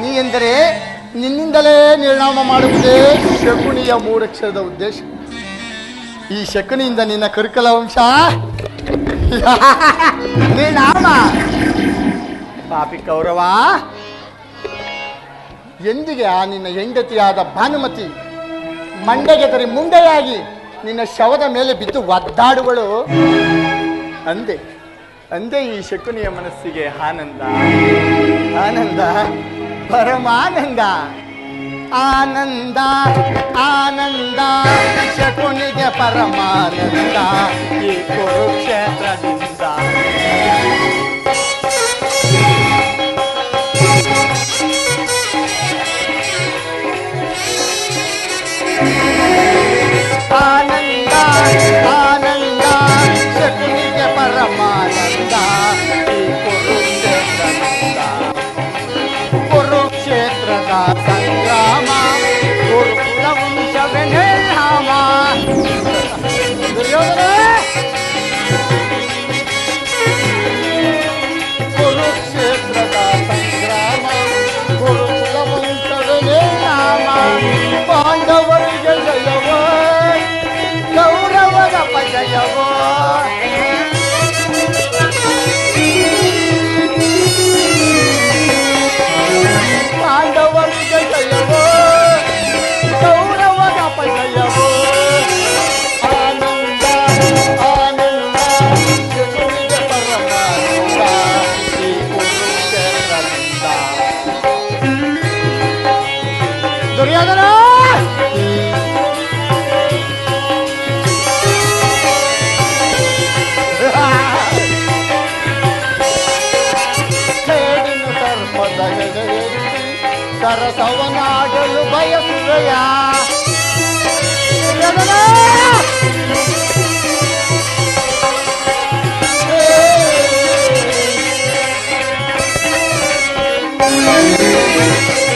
ನೀ ಎಂದರೆ ನಿನ್ನಿಂದಲೇ ನಿರ್ನಾಮ ಮಾಡುವುದೇ ಶಕುನಿಯ ಮೂರಕ್ಷರದ ಉದ್ದೇಶ. ಈ ಶಕುನಿಯಿಂದ ನಿನ್ನ ಕುರುಕುಲ ವಂಶ ನಿರ್ನಾಮ. ಪಾಪಿ ಕೌರವ, ಎಂದಿಗೆ ಆ ನಿನ್ನ ಹೆಂಡತಿಯಾದ ಭಾನುಮತಿ ಮಂಡೆಗೆ ತರಿ ಮುಂದೆಯಾಗಿ ನಿನ್ನ ಶವದ ಮೇಲೆ ಬಿದ್ದು ಒದ್ದಾಡುವಳು ಅಂದೆ ಅಂದೆ ಈ ಶಕುನಿಯ ಮನಸ್ಸಿಗೆ ಆನಂದ ಆನಂದ ಪರಮಾನಂದ. ಆನಂದ ಆನಂದ ಶಕುನಿಗೆ ಪರಮಾನಂದ ಈ ಕುರುಕ್ಷೇತ್ರದಿಂದ. ಆನಂದ ಆನಂದ ಶಕುನಿಗೆ ಪರಮಾನಂದ ಈ ಕುರುಕ್ಷೇತ್ರದಿಂದ. ಕುರುಕ್ಷೇತ್ರದ ಸಂಗ್ರಾಮ ಕುರುಕುಲ ವಂಶವೇ ನಿರ್ನಾಮ. ದುರ್ಯೋಧನ ಕುರುಕ್ಷೇತ್ರದ ಸಂಗ್ರಾಮ ಕುರುಕುಲ ವಂಶವೇ ನಿರ್ನಾಮ. ಪಾಂಡವರಿಗೆ ಜಯವೋ ಕೌರವರ ಪಜಯವೋ. ಪಾಂಡವರಿಗೆ ಜಯವೋ ಕೌರವರ ಪಜಯವೋ. ಆನಂದ ಆನಂದ ಶಕುನಿಗೆ ಪರಮಾನಂದ ಈ ಕುರುಕ್ಷೇತ್ರದಿಂದ. ದುರ್ಯೋಧನ ಸೇಡಿನ ಸರ್ಪದ ಎದೆಯಲ್ಲಿ ಸರಸವನಾಡಲು ಬಯಸುವೆಯ.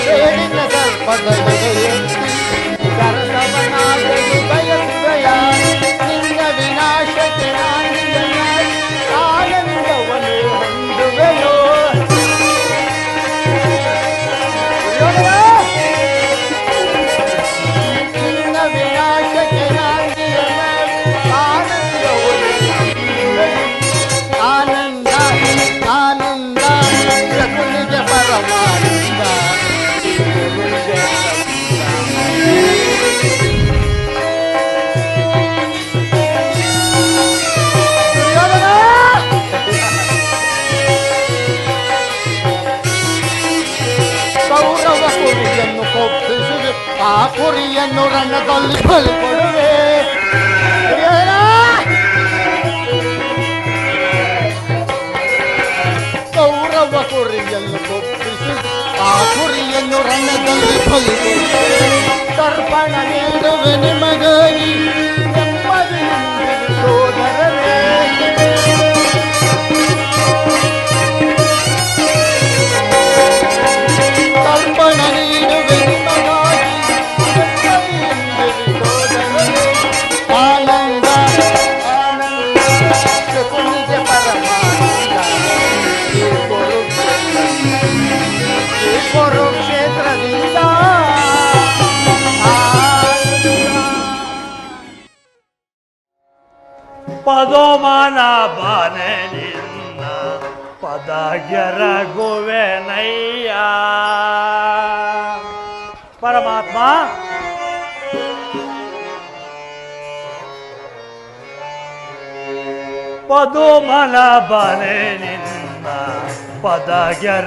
ಸೇಡಿನ ಸರ್ಪದ ಎದೆಯಲ್ಲಿ ಸರಸವನಾಡಲು ಬಯಸುವೆಯ. ನಿನ್ನ ವಿನಾಶಕ್ಕೆ ಆನಂದವನ್ನು ಹೊಂದುವೆಯೋ. ನಿನ್ನ ವಿನಾಶಕ್ಕೆ ಆನಂದವನ್ನು ಆನಂದ ಆನಂದ ಪರಮಾನಂದ ಕೌರವ ಕುರಿಯನ್ನು ಕೊಪ್ಪಿಸುವೆ, ಆ ಕುರಿಯನ್ನು ರಣದಲ್ಲಿ ಬಲಿ ಕೊಡುವೆ. ಕೌರವ ಕುರಿಯನ್ನು ಕೊಪ್ಪಿಸಿ ಆ ಕುರಿಯನ್ನು ರಣದಲ್ಲಿ ಬಲಿ ಕೊಡುವೆ. ತರ್ಪಣ ನೀಡುವೆ ನಿಮಗಾಗಿ ನೆಮ್ಮದಿಯಿಂದ ಸೋದರರೇ. ತರ್ಪಣ ನೀಡುವೆ ನಿಮಗಾಗಿ ನೆಮ್ಮದಿಯಿಂದ ಸೋದರರೇ. ಆನಂದ ಆನಂದ ಶಕುನಿಗೆ ಪರಮಾನಂದ ಈ ಕುರುಕ್ಷೇತ್ರದಿಂದ ಪದೋಮನ ಬಾನೆ ನಿನ್ನ ಪದಗೆರಗುವೆನಯ್ಯ. ಪರಮಾತ್ಮ ಪದೋಮನ ಬಾನೆ ನಿನ್ನ ಪದಗೆರಗುವೆನಯ್ಯ.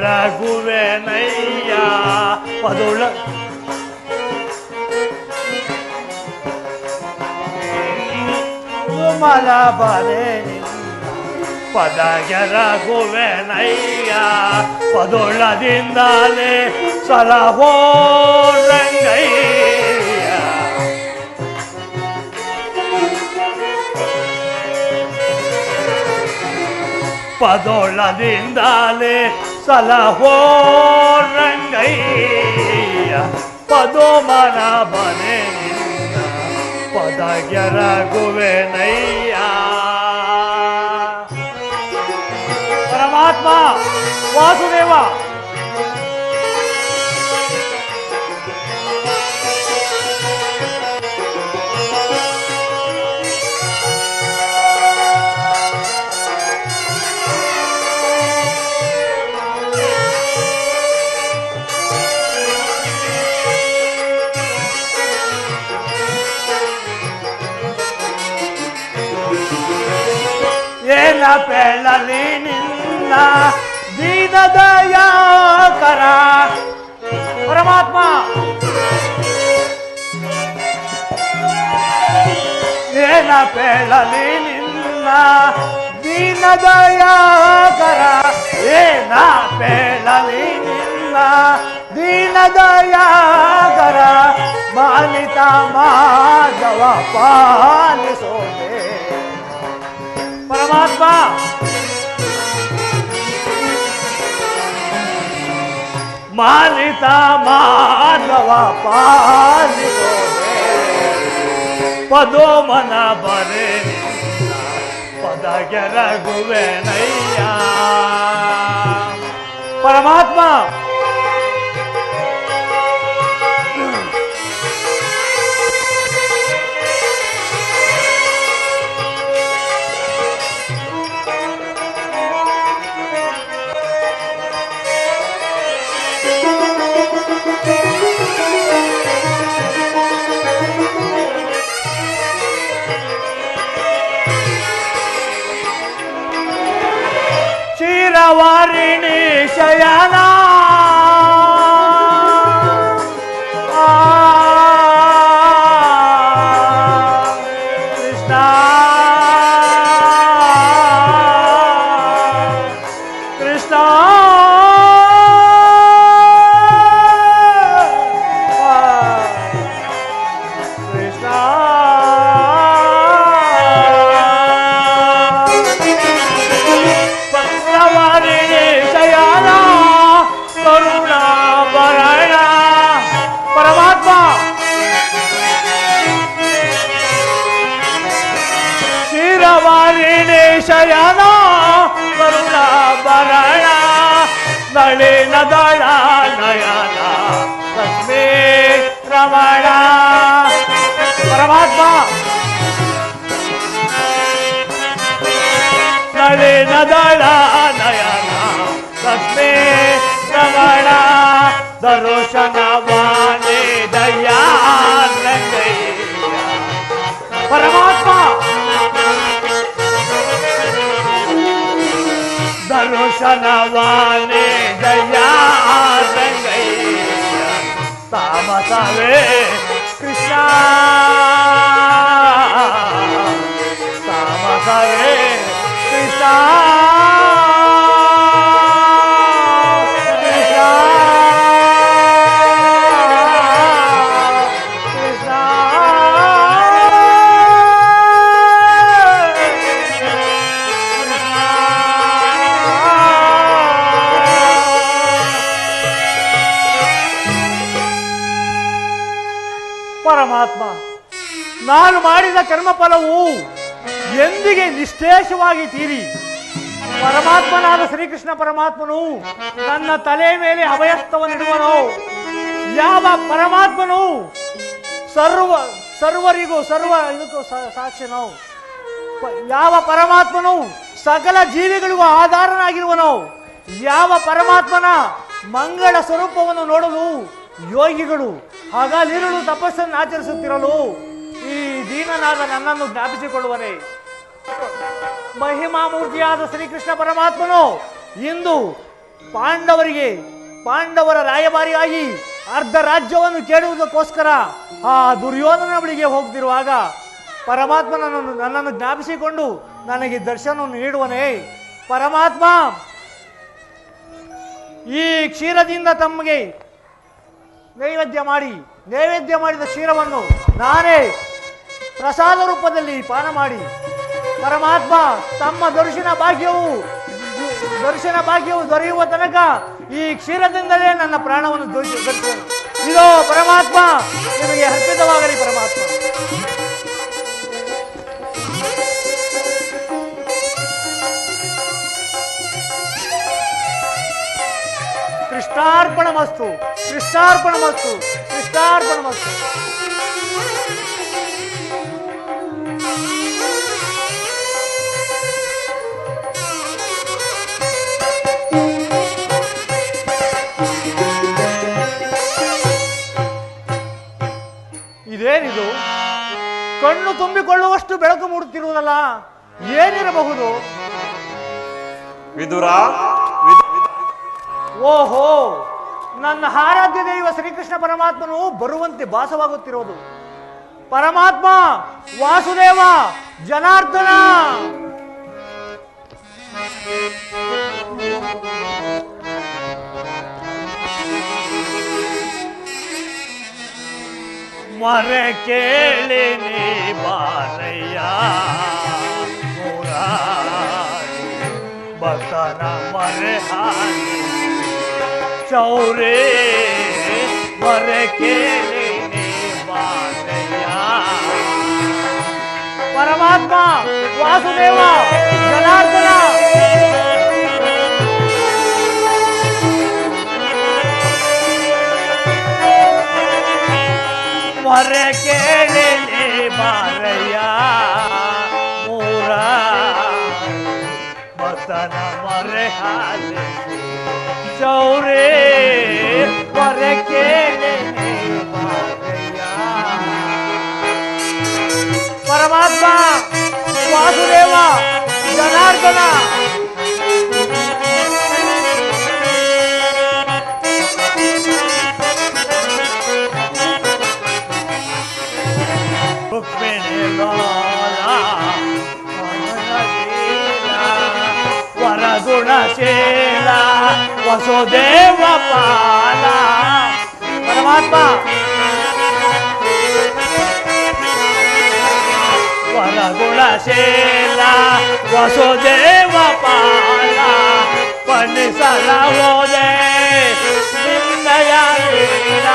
ಪದೋಳ ಮಲ ಬರೆ ಪದಗೆರಗುವೆನಯ್ಯ. ಪದೊಳದಿಂದಲೇ ಸಲಹೋ ರಂಗಯ್ಯ. ಪದೊಳದಿಂದಲೇ ಸಲಹೋ ರಂಗಯ್ಯ. ಪದೋಮನ ಬನೆ ಪದಗೆರಗುವೆನಯ್ಯ. ಪರಮಾತ್ಮ ವಾಸುದೇವ ಏನ ಪೆಳಲಿ ನಿನ್ನ ದೀನ ದಯಾಕರ. ಪರಮಾತ್ಮ ಏನ ಪೆಳಲಿ ನಿನ್ನ ದೀನ ದಯಾಕರ. ಏನ ಪೆಳಲಿ ನಿನ್ನ ದೀನ ದಯಾಕರ. ಮಾನಿತ ಮಾಧವ ಪಾಲಿಸೋದೆ. ಪರಮಾತ್ಮ ಮಾನಿತ ಮಾಧವ ಪಾಲಿಸೋದೆ. ಪದೋಮನ ಬರೆ ಪದಗೆರಗುವೆನಯ್ಯ. ಪರಮಾತ್ಮ ಚಿರವಾರಿಣಿ ಶಯನ ಕೃಷ್ಣ ಕೃಷ್ಣ ಕೃಷ್ಣ ಶಯನ ಕರುಣ ಭರಣ ನಳಿನ ದಳ ನಯನ ಲಕ್ಷ್ಮೀ ರಮಣ. ಪರಮಾತ್ಮ ನಳಿನ ದಳ ನಯನ ಲಕ್ಷ್ಮೀ ರಮಣ. ದರೋಶನವಾನೆ ದಯಾರಂಗಯ್ಯ ಪರಮಾತ್ಮ ದರೋಶನವಾನೆ ದಯಾರಂಗಯ್ಯ ತಾಮಸವೇ ಕೃಷ್ಣ ತಾಮಸವೇ ಕೃಷ್ಣ ಪರಮಾತ್ಮ, ನಾನು ಮಾಡಿದ ಕರ್ಮಫಲವು ಎಂದಿಗೆ ನಿಶ್ಶೇಷವಾಗಿ ತೀರಿ ಪರಮಾತ್ಮನಾದ ಶ್ರೀಕೃಷ್ಣ ಪರಮಾತ್ಮನು ನನ್ನ ತಲೆ ಮೇಲೆ ಅಭಯಸ್ಥವನ್ನಿಡುವನೋ? ಯಾವ ಪರಮಾತ್ಮನು ಸರ್ವರಿಗೂ ಇದಕ್ಕೂ ಸಾಕ್ಷಿನೋ? ಯಾವ ಪರಮಾತ್ಮನು ಸಕಲ ಜೀವಿಗಳಿಗೂ ಆಧಾರನಾಗಿರುವನೋ? ಯಾವ ಪರಮಾತ್ಮನ ಮಂಗಳ ಸ್ವರೂಪವನ್ನು ನೋಡಲು ಯೋಗಿಗಳು ಹಗಲಿರುಳು ತಪಸ್ಸನ್ನು ಆಚರಿಸುತ್ತಿರಲು ಈ ದೀನನಾದ ನನ್ನನ್ನು ಜ್ಞಾಪಿಸಿಕೊಳ್ಳುವನೇ? ಮಹಿಮಾಮೂರ್ತಿಯಾದ ಶ್ರೀಕೃಷ್ಣ ಪರಮಾತ್ಮನು ಇಂದು ಪಾಂಡವರ ರಾಯಭಾರಿಯಾಗಿ ಅರ್ಧ ರಾಜ್ಯವನ್ನು ಕೇಳುವುದಕ್ಕೋಸ್ಕರ ಆ ದುರ್ಯೋಧನ ಬಳಿಗೆ ಹೋಗ್ತಿರುವಾಗ ನನ್ನನ್ನು ಜ್ಞಾಪಿಸಿಕೊಂಡು ನನಗೆ ದರ್ಶನವನ್ನು ನೀಡುವನೇ? ಪರಮಾತ್ಮ, ಈ ಕ್ಷೀರದಿಂದ ತಮಗೆ ನೈವೇದ್ಯ ಮಾಡಿದ ಕ್ಷೀರವನ್ನು ನಾನೇ ಪ್ರಸಾದ ರೂಪದಲ್ಲಿ ಪಾನ ಮಾಡಿ ಪರಮಾತ್ಮ ತಮ್ಮ ದರ್ಶನ ಭಾಗ್ಯವು ದೊರೆಯುವ ತನಕ ಈ ಕ್ಷೀರದಿಂದಲೇ ನನ್ನ ಪ್ರಾಣವನ್ನು ದೊರೆಯುವುದು. ಇದೋ ಪರಮಾತ್ಮ ನಿಮಗೆ ಅರ್ಪಿತವಾಗಲಿ ಪರಮಾತ್ಮ. ಕೃಷ್ಣಾರ್ಪಣಮಸ್ತು, ಕೃಷ್ಣಾರ್ಪಣಮಸ್ತು, ಕೃಷ್ಣಾರ್ಪಣಮಸ್ತು. ಇದೇನಿದು? ಕಣ್ಣು ತುಂಬಿಕೊಳ್ಳುವಷ್ಟು ಬೆಳಕು ಮೂಡುತ್ತಿರುವುದಲ್ಲ, ಏನಿರಬಹುದು? ವಿದುರ, ಓಹೋ, ನನ್ನ ಆರಾಧ್ಯ ದೈವ ಶ್ರೀಕೃಷ್ಣ ಪರಮಾತ್ಮನು ಬರುವಂತೆ ಭಾಸವಾಗುತ್ತಿರುವುದು. ಪರಮಾತ್ಮ, ವಾಸುದೇವ, ಜನಾರ್ದನ, ಮರೆ ಕೇಳಿ ನೀ ಬಾರಯ್ಯ ಭಕ್ತನ ಮರೆ ಹಾನಿ ಚೌರೇ ಮರೆ ಕೇಳಿ ನೀ ಬಾರಯ್ಯ. ಪರಮಾತ್ಮ, ವಾಸುದೇವ, ಜನಾರ್ದನ, ಮರೆ ಕೇಳಿ ನೀ ಬಾರಯ್ಯ ಮೂರ ಭಕ್ತನ ಮರೆ ಹಾಲಿ ಚೌರೇ ಮರೆ ಕೇಳಿ ನೀ ಬಾರಯ್ಯ. ಪರಮಾತ್ಮ, ವಾಸುದೇವ, ಜನಾರ್ದನ, ವರಗುಣಶೀಲ ವಸುದೇವ ಪಾಲ. ಪರಮಾತ್ಮ, ವರಗುಣಶೀಲ ವಸುದೇವ ಪಾಲ ಪಣಿಸಲ ಹೋದೆ ನಿನ್ನಯ ಲೀಲ.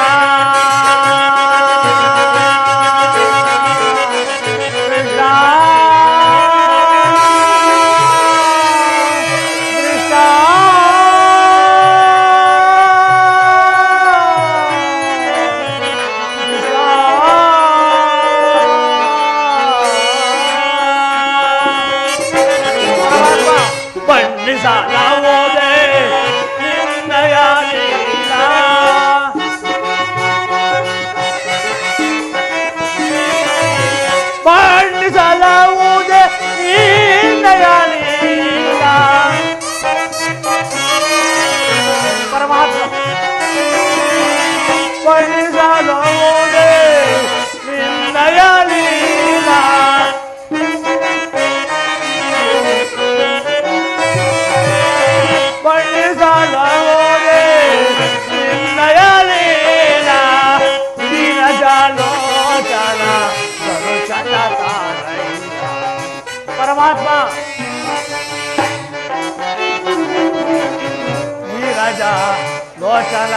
ಲೋಚನ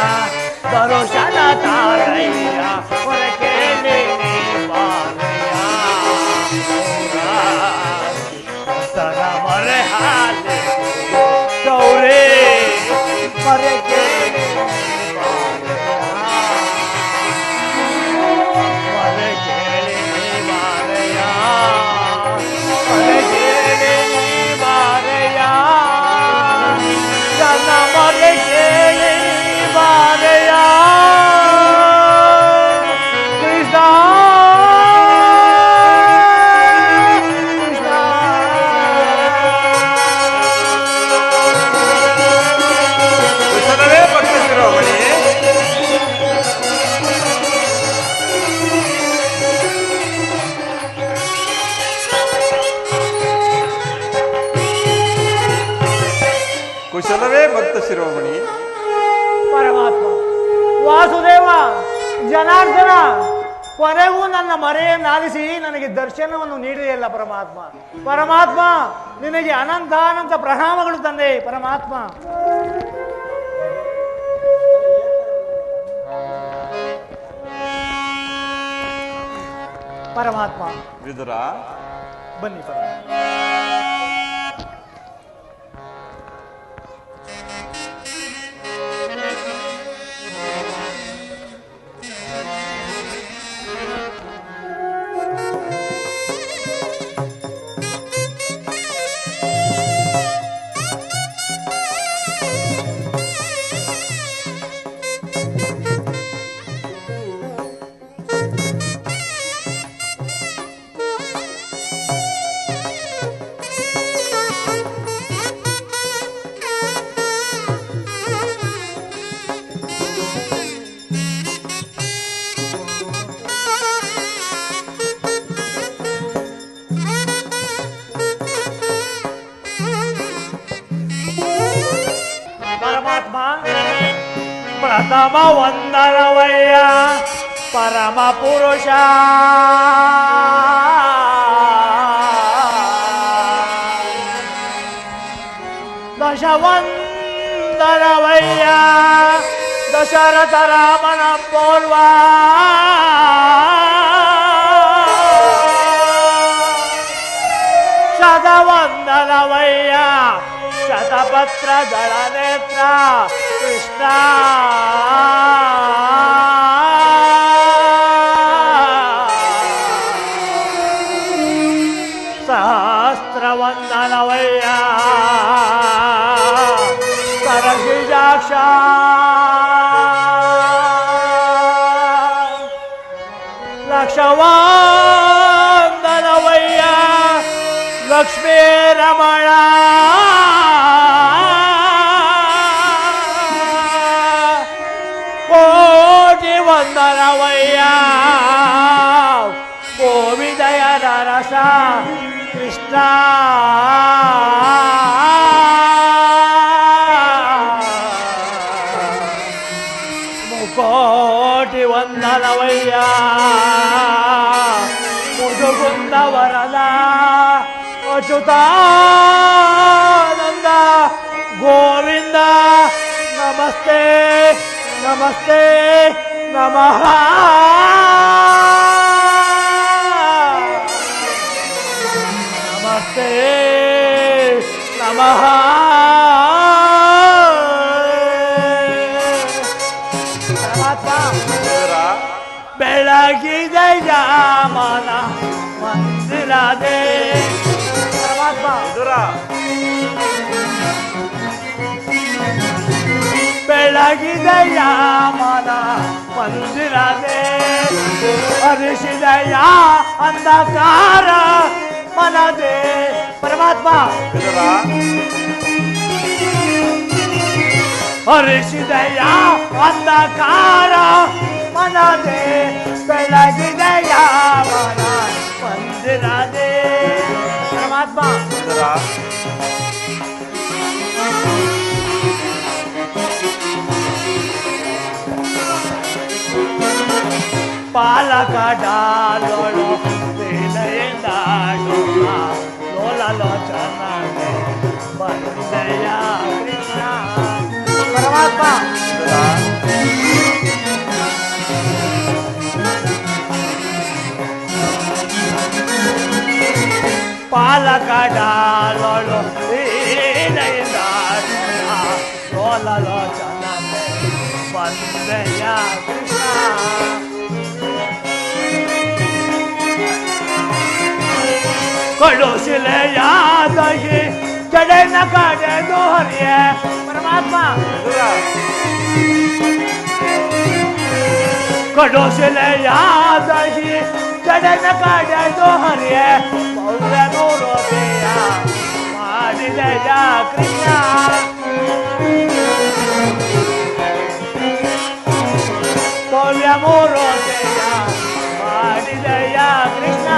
ದರುಶನ ತಾರಯ್ಯ ಹೊರ ಕೇಳಿ ನೀ ಬಾರಯ್ಯ ತರ ಮರೆ ಹಾಲೆ ಗೌರೇ ಮರೆ ಕೇಳಿ ಮರೆ ಕೇಳಿ ನೀ ಬಾರಯ್ಯ ಮರೆ ಕೇಳಿ ನೀ ಬಾರಯ್ಯ ನನ್ನ ಮರೆ ಕೇಳಿ ನೀ ಬಾರಯ್ಯ ಕೃಷ್ಣ ಕೃಷ್ಣ ಕುಶಲವೇ ಭಕ್ತ ಶಿರೋಮಣಿ. ಕುಶಲವೇ ಭಕ್ತ ಶಿರೋಮಣಿ. ಪರಮಾತ್ಮ ವಾಸುದೇವ ಜನಾರ್ದನ ಕೊನೆಗೂ ನನ್ನ ಮರೆಯನ್ನಾಲಿಸಿ ನನಗೆ ದರ್ಶನವನ್ನು ನೀಡಿದೆಯಲ್ಲ ಪರಮಾತ್ಮ. ಪರಮಾತ್ಮ ನಿನಗೆ ಅನಂತ ಪ್ರಣಾಮಗಳು ತಂದೆ ಪರಮಾತ್ಮ. ಪರಮಾತ್ಮ ವಿದುರ, ಬನ್ನಿ ಪರಮಾತ್ಮ. ಪರಮಾತ್ಮ ಪ್ರಥಮ ವಂದನವಯ್ಯ ಪರಮ ಪುರುಷ ದಶವಂದನವಯ್ಯ ದಶರಥ ರಾಮನ ಪೂರ್ವ ಶತವಂದನವಯ್ಯ ಶತಪತ್ರ ದಳ ನೇತ್ರ ಕೃಷ್ಣ ಸಹಸ್ರವಂದನವಯ್ಯ ಸರಸಿಜಾಕ್ಷ ಲಕ್ಷವಂದನವಯ್ಯ ಲಕ್ಷ್ಮೀ ರಮಣ ಕೋಟಿ ವಂದನವಯ್ಯ ಕೋವಿದಯದ ರಸ ಕೃಷ್ಣ ಮುಕೋಟಿ ವಂದನವಯ್ಯ ಮುದುಗುಂದ ವರದ ಅಚ್ಯುತಾನಂದ ಗೋವಿಂದ ನಮಸ್ತೆ ನಮಸ್ತೆ ನಮಃ ನಮಸ್ತೆ ನಮಃ ಪರಮಾತ್ಮ ವಿದುರ, ಬೆಳಗಿದೆ ಯಾಮನ ಮಂದಿರದೆ ಪರಮಾತ್ಮ ವಿದುರ, ಬೆಳಗಿದೆ ಯಾಮನ ಮಂದಿರದೆ ಹರಿಸಿದಯ ಅಂಧಕಾರ ಮನದೆ ಪರಮಾತ್ಮ ವಿದುರ, ಹರಿಸಿದಯ ಅಂಧಕಾರ ಮನದೆ ಬೆಳಗಿದಯ ಮನ ಮಂದಿರದೆ ಪರಮಾತ್ಮ ವಿದುರ, ಪಾಲಕ ಡಾಲೋಳು ಬೇಲೆಯಿಂದ ಲೋಲಲೋಚನ ಬಂದೆಯ ಕೃಷ್ಣ ಪರಮಾತ್ಮ ಪರಮಾತ್ಮ. ಪಾಲಕಡಾಲೊಳು ಲೋಲಲೋಚನ ಬಂದೆಯ ಕೃಷ್ಣ. ಕಳುಶಿಲೆಯಾದಗಿ ಜಡೆನ ಕಡೆದು ಹರಿಯೇ ಪರಮಾತ್ಮ. ಕಳುಶಿಲೆಯಾದಗಿ ಜಡೆನ ಕಡೆದು ಹರಿಯೇ ಭವ್ಯ ಮೂರೋದಯ ಮಾಡಿದೆಯ ಕೃಷ್ಣ. ಭವ್ಯ ಮೂರೋದಯ ಮಾಡಿದೆಯ ಕೃಷ್ಣ.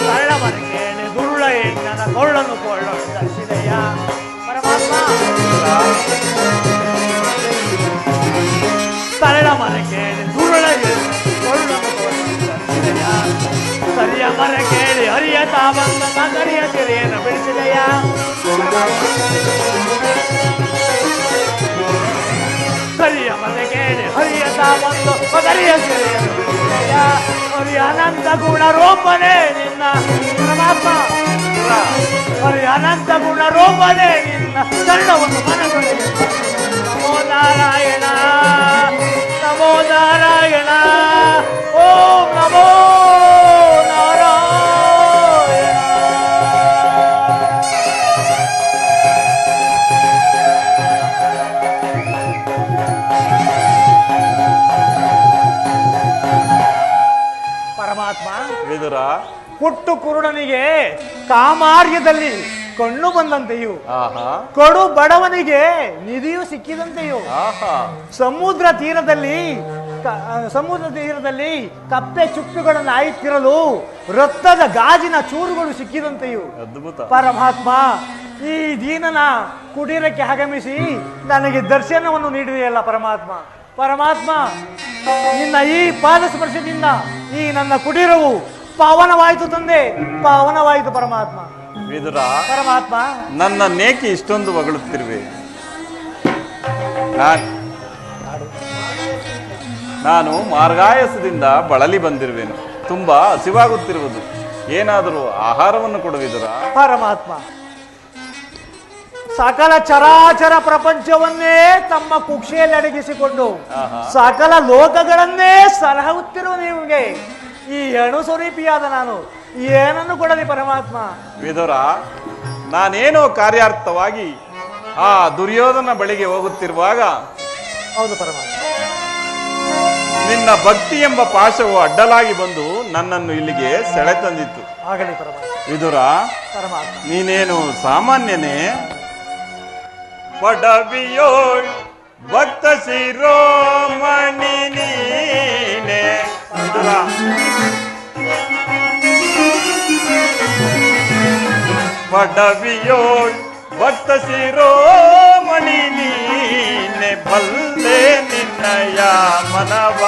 ಕಳ್ಳವನ ಕೇಳಿ ದುರುಳ ಹೆಣ್ಣನ ಕೊಳ್ಳನು ಕೊಳ್ಳನು ದರ್ಶಿದೆಯ ಪರಮಾತ್ಮ. ಕಳ್ಳ ಮರ ಕೇಳಿ ದುರುಳ ಕೊಳ್ಳನು ಕೊಳ್ಳನು ದರ್ಶಿದೆಯ. ಸರಿಯ ಮರ ಕೇಳಿ ಹರಿಯತ ಬಂದ ನಗರಿಯ ತೆರೆಯನ್ನು ಬೆಳೆಸಿದೆಯ. ಕರಿಯ ಮರ ಕೇಳಿ ಹರಿಯತ ಬಂದು ಮಗರಿಯ ತೆರೆಯನ್ನು ಬೆಳೆಸಿದೆಯ. ಹರಿ ಅನಂತ ಗುಣ ರೂಪನೇ ನಿನ್ನ ಪರಮಾತ್ಮ. ಹರಿ ಅನಂತ ಗುಣ ರೂಪನೇ ನಿನ್ನ ಚರಣವನ್ನು ಮನದೊಳಗೆ. ನಮೋ ನಾರಾಯಣ ನಮೋ ನಾರಾಯಣ ಓಂ ನಮೋ ನಾರಾಯಣ. ಪರಮಾತ್ಮ, ವಿದುರ, ಹುಟ್ಟು ಕುರುಡನಿಗೆ ಕಾಮಾರ್ಯದಲ್ಲಿ ಕಣ್ಣು ಬಂದಂತೆಯೂ, ಆಹಾ ಕಡು ಬಡವನಿಗೆ ನಿಧಿಯು ಸಿಕ್ಕಿದಂತೆಯೂ, ಆಹಾ ಸಮುದ್ರ ತೀರದಲ್ಲಿ ಕಪ್ಪೆ ಚುಕ್ಕುಗಳನ್ನು ಆಯ್ತಿರಲು ರಕ್ತದ ಗಾಜಿನ ಚೂರುಗಳು ಸಿಕ್ಕಿದಂತೆಯೂ ಅದ್ಭುತ. ಪರಮಾತ್ಮ, ಈ ದೀನನ ಕುಟೀರಕ್ಕೆ ಆಗಮಿಸಿ ನನಗೆ ದರ್ಶನವನ್ನು ನೀಡಿದೆಯಲ್ಲ ಪರಮಾತ್ಮ. ಪರಮಾತ್ಮ, ನಿನ್ನ ಈ ಪಾದ ಸ್ಪರ್ಶದಿಂದ ಈ ನನ್ನ ಕುಟೀರವು ಪಾವನವಾಯಿತು ತಂದೆ, ಪಾವನವಾಯಿತು ಪರಮಾತ್ಮ. ವಿದುರ, ಪರಮಾತ್ಮ, ನನ್ನ ನೇಕಿ ಇಷ್ಟೊಂದು ಹೊಗಳುತ್ತಿರುವೆ. ನಾನು ಮಾರ್ಗಾಯಸದಿಂದ ಬಳಲಿ ಬಂದಿರುವೆನು. ತುಂಬಾ ಹಸಿವಾಗುತ್ತಿರುವುದು. ಏನಾದರೂ ಆಹಾರವನ್ನು ಕೊಡುವಿದುರ? ಪರಮಾತ್ಮ, ಸಕಲ ಚರಾಚರ ಪ್ರಪಂಚವನ್ನೇ ತಮ್ಮ ಕುಕ್ಷೆಯಲ್ಲಿ ಅಡಗಿಸಿಕೊಂಡು ಸಕಲ ಲೋಕಗಳನ್ನೇ ಸಲಹುತ್ತಿರುವ ನಿಮಗೆ ಈ ಅಣು ಸ್ವರೂಪಿಯಾದ ನಾನು ಏನನ್ನು ಕೊಡಲಿ ಪರಮಾತ್ಮ? ವಿದುರ, ನಾನೇನೋ ಕಾರ್ಯಾರ್ಥವಾಗಿ ಆ ದುರ್ಯೋಧನ ಬಳಿಗೆ ಹೋಗುತ್ತಿರುವಾಗ ಹೌದು ಪರಮಾತ್ಮ, ನಿನ್ನ ಭಕ್ತಿ ಎಂಬ ಪಾಶವು ಅಡ್ಡಲಾಗಿ ಬಂದು ನನ್ನನ್ನು ಇಲ್ಲಿಗೆ ಸೆಳೆತಂದಿತ್ತು. ಆಗಲಿ ಪರಮಾತ್ಮ. ವಿದುರ, ಪರಮಾತ್ಮ, ನೀನೇನು ಸಾಮಾನ್ಯನೇ? ಪಡವಿಯೋಳ್ ಭಕ್ತ ಶಿರೋಮಣಿ ನೀನೆ. ವಿದುರ, ಪಡವಿಯೋಳ್ ಭಕ್ತ ಶಿರೋಮಣಿ ನೀನೆ. ಬಲ್ಲೆ ನಿನ್ನಯ ಮನವ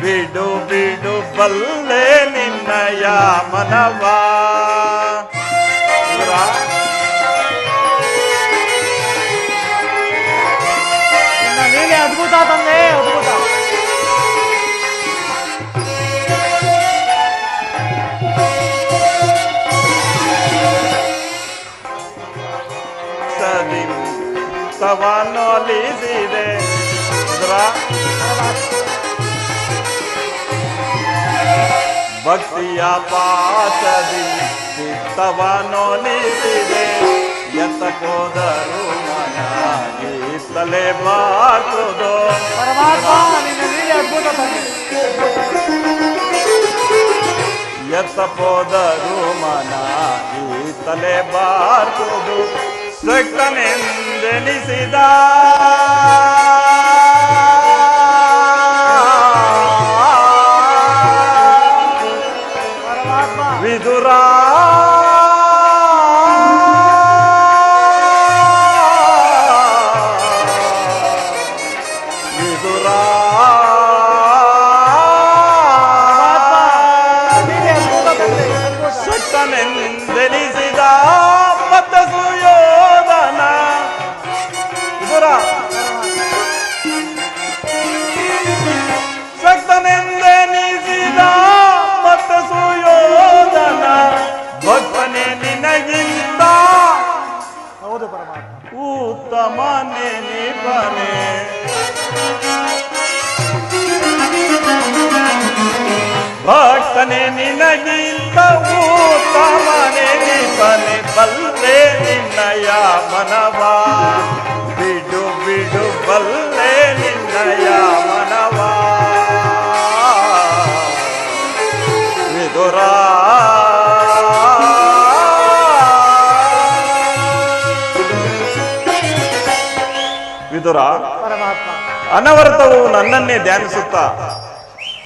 ಬಿಡು ಬಿಡು, ಬಲ್ಲೆ ನಿನ್ನಯ ಮನವ. ನಿನ್ನ ಲೀಲೆ ಅದ್ಭುತ ತಂದೆ, ಅದ್ಭುತ. ತವನೊಲಿಸಿದೆ ಭಕ್ತಿಯ ಪಾಠದಿ ಚಿತ್ತವನೊಲಿಸಿದೆ. ಎತ್ತಕೋದರು ಮನ ಈತಲೇ ಬಾರ್ದುದೋ. ಪರಮಾತ್ಮ, ನಿನ್ನ ಲೀಲೆ ಅದ್ಭುತ ತಂದೆ. ಎತ್ತಪೋದರು ಮನ ಈತಲೇ ಬಾರ್ದುದು. ಸಕ್ತನೆಂದೆನಿಸಿದ ಪರಮಾತ್ಮ, ವಿದುರ, ವಿದುರ, ಸಕ್ತನೆಂದೆನಿಸಿದ ಮತ ಸುಯೋಧನ. ವಿದುರ, ಮನೆ ನಿಪನೆ ಭಕ್ತನೆ ನಿನಗಿಂತ ಉತ್ತಮನೆ ನಿಪನೆ ಬಲ್ಲೆ ನಿನ್ನಯ ಮನವ ಬಿಡು ಬಿಡು ಬಲ್ಲೆ ನಿನ್ನಯ ಮನವ ವಿದುರ ವಿದುರ ಪರಮಾತ್ಮ ಅನವರತವು ನನ್ನನ್ನೇ ಧ್ಯಾನಿಸುತ್ತಾ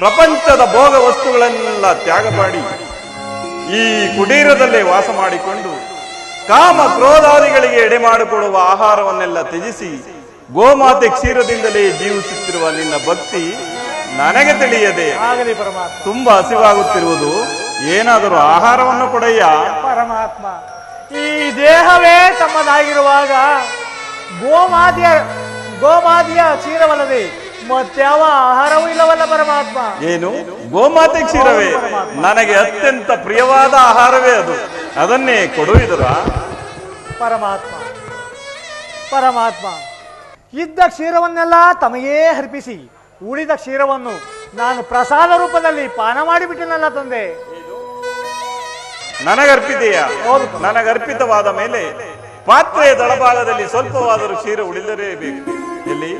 ಪ್ರಪಂಚದ ಭೋಗ ವಸ್ತುಗಳನ್ನೆಲ್ಲ ತ್ಯಾಗ ಮಾಡಿ ಈ ಕುಟೀರದಲ್ಲೇ ವಾಸ ಮಾಡಿಕೊಂಡು ಕಾಮ ಕ್ರೋಧಾದಿಗಳಿಗೆ ಎಡೆ ಮಾಡಿಕೊಡುವ ಆಹಾರವನ್ನೆಲ್ಲ ತ್ಯಜಿಸಿ ಗೋಮಾತೆ ಕ್ಷೀರದಿಂದಲೇ ಜೀವಿಸುತ್ತಿರುವ ನಿನ್ನ ಭಕ್ತಿ ನನಗೆ ತಿಳಿಯದೆ ಆಗಲಿ ಪರಮಾತ್ಮ. ತುಂಬಾ ಹಸಿವಾಗುತ್ತಿರುವುದು. ಏನಾದರೂ ಆಹಾರವನ್ನು ಕೊಡಯ್ಯ. ಪರಮಾತ್ಮ, ಈ ದೇಹವೇ ತಮ್ಮದಾಗಿರುವಾಗ ಗೋಮಾದಿಯ ಕ್ಷೀರವಲ್ಲದೆ ಮತ್ಯಾವ ಆಹಾರವೂ ಇಲ್ಲವಲ್ಲ ಪರಮಾತ್ಮ. ಏನು ಗೋಮಾತೆ ಕ್ಷೀರವೇ? ನನಗೆ ಅತ್ಯಂತ ಪ್ರಿಯವಾದ ಆಹಾರವೇ ಅದು. ಅದನ್ನೇ ಕೊಡುವುದರ ಪರಮಾತ್ಮ. ಪರಮಾತ್ಮ, ಇದ್ದ ಕ್ಷೀರವನ್ನೆಲ್ಲ ತಮಗೇ ಅರ್ಪಿಸಿ ಉಳಿದ ಕ್ಷೀರವನ್ನು ನಾನು ಪ್ರಸಾದ ರೂಪದಲ್ಲಿ ಪಾನ ಮಾಡಿಬಿಟ್ಟಿನಲ್ಲ ತಂದೆ. ನನಗರ್ಪಿದೆಯಾ? ನನಗರ್ಪಿತವಾದ ಮೇಲೆ ಪಾತ್ರೆಯ ತಳಭಾಗದಲ್ಲಿ ಸ್ವಲ್ಪವಾದರೂ ಕ್ಷೀರ ಉಳಿದರೇಬೇಕು. ಎಲ್ಲಿ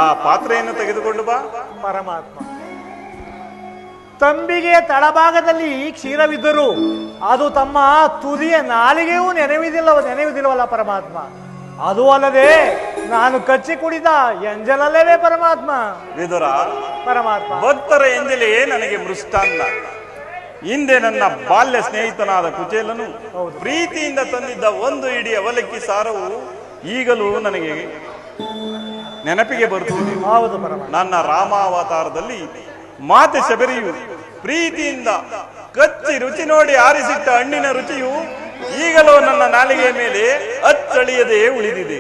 ಆ ಪಾತ್ರೆಯನ್ನು ತೆಗೆದುಕೊಂಡು ಬಾ. ಪರಮಾತ್ಮ, ತಂಬಿಗೆ ತಳಭಾಗದಲ್ಲಿ ಕ್ಷೀರವಿದ್ದರೂ ಅದು ತಮ್ಮ ತುದಿಯ ನಾಲಿಗೆಯೂ ನೆನೆಯುವುದಿಲ್ಲವಲ್ಲ ಪರಮಾತ್ಮ. ಅದು ಅಲ್ಲದೆ ನಾನು ಕಚ್ಚಿ ಕುಡಿದ ಎಂಜಲಲ್ಲವೇ ಪರಮಾತ್ಮ. ವಿದುರ, ಪರಮಾತ್ಮ, ಭಕ್ತರ ಎಂಜಲೆಯೇ ನನಗೆ ಮೃಷ್ಟಾನ್ನ. ಹಿಂದೆ ನನ್ನ ಬಾಲ್ಯ ಸ್ನೇಹಿತನಾದ ಕುಚೇಲನು ಪ್ರೀತಿಯಿಂದ ತಂದಿದ್ದ ಒಂದು ಇಡೀ ಅವಲಕ್ಕಿ ಸಾರವು ಈಗಲೂ ನನಗೆ ನೆನಪಿಗೆ ಬರುತ್ತದೆ. ಹೌದು ಪರಮಾತ್ಮ. ನನ್ನ ರಾಮಾವತಾರದಲ್ಲಿ ಮಾತೆ ಶಬರಿಯು ಪ್ರೀತಿಯಿಂದ ಕಚ್ಚಿ ರುಚಿ ನೋಡಿ ಆರಿಸಿಟ್ಟ ಹಣ್ಣಿನ ರುಚಿಯು ಈಗಲೂ ನನ್ನ ನಾಲಿಗೆಯ ಮೇಲೆ ಅಚ್ಚಳಿಯದೆ ಉಳಿದಿದೆ.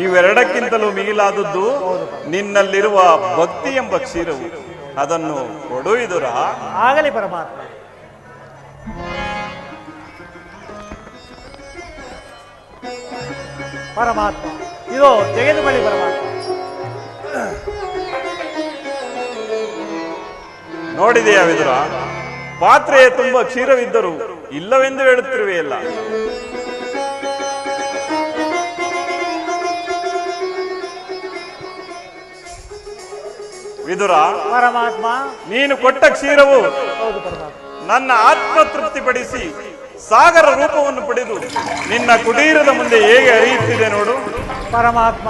ಇವೆರಡಕ್ಕಿಂತಲೂ ಮಿಗಿಲಾದದ್ದು ನಿನ್ನಲ್ಲಿರುವ ಭಕ್ತಿ ಎಂಬ ಕ್ಷೀರವು. ಅದನ್ನು ಕೊಡುವುದರ ಆಗಲಿ ಪರಮಾತ್ಮ. ಪರಮಾತ್ಮ, ಇದು ತೆಗೆದುಕೊಳ್ಳಿ ಪರಮಾತ್ಮ. ನೋಡಿದೆಯಾ ವಿದುರ? ಪಾತ್ರೆಯ ತುಂಬ ಕ್ಷೀರವಿದ್ದರೂ ಇಲ್ಲವೆಂದು ಹೇಳುತ್ತಿರುವೆಯಲ್ಲ. ವಿದುರ, ಪರಮಾತ್ಮ, ನೀನು ಕೊಟ್ಟ ಕ್ಷೀರವು ಹೌದು ಪರಮಾತ್ಮ, ನನ್ನ ಆತ್ಮ ತೃಪ್ತಿಪಡಿಸಿ ಸಾಗರ ರೂಪವನ್ನು ಪಡೆದು ನಿನ್ನ ಕುಟೀರದ ಮುಂದೆ ಹೇಗೆ ಹರಿಯುತ್ತಿದೆ ನೋಡು. ಪರಮಾತ್ಮ,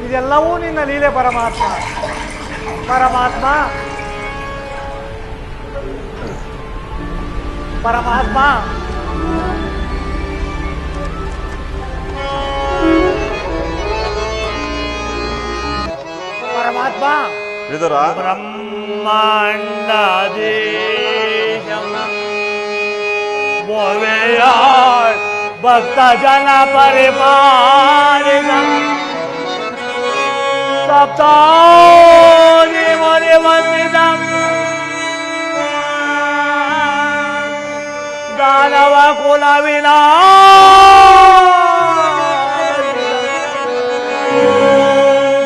ಇದೆಲ್ಲವೂ ನಿನ್ನ ಲೀಲೆ ಪರಮಾತ್ಮ. ಪರಮಾತ್ಮ, ಪರಮಾತ್ಮ, ಪರಮಾತ್ಮ. ವಿದುರ, ಬ್ರಹ್ಮಾಂಡಾಧೀಶಂ ಭಕ್ತ ಜನ ಪರಿಪಾಲಿತಂ ಸಪ್ತಾದಿ ವಂದಿತಂ ದಾನವ ಕುಲ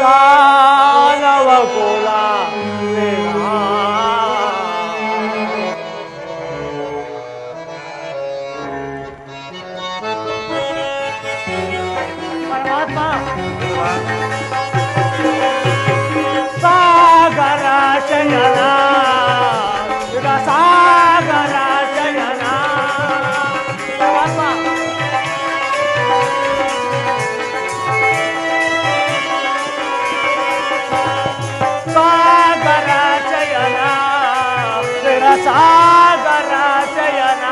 ದಾನವ ಕುಲ ಪರಮಾತ್ಮ. ಸಾಗರ ಶಯನ ಸಾಗರ ಶಯನ ಪರಮಾತ್ಮ. ಸಾಗರ ಶಯನ ಸಾಗರ ಶಯನ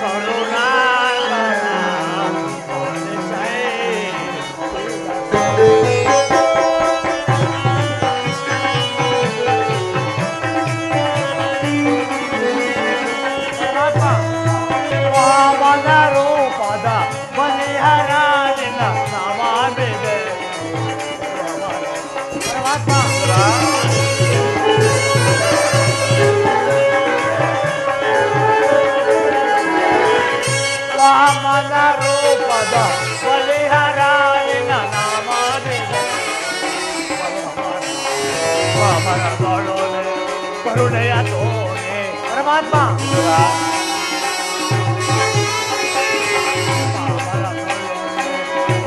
ಕರುಣಾಕರ ಬಲಿಹರಾಯಣ ನಾಮದಿದೆ ಪಾಮರದೊಳಗೆ ಕರುಣೆಯ ತೋನೆ ಪರಮಾತ್ಮ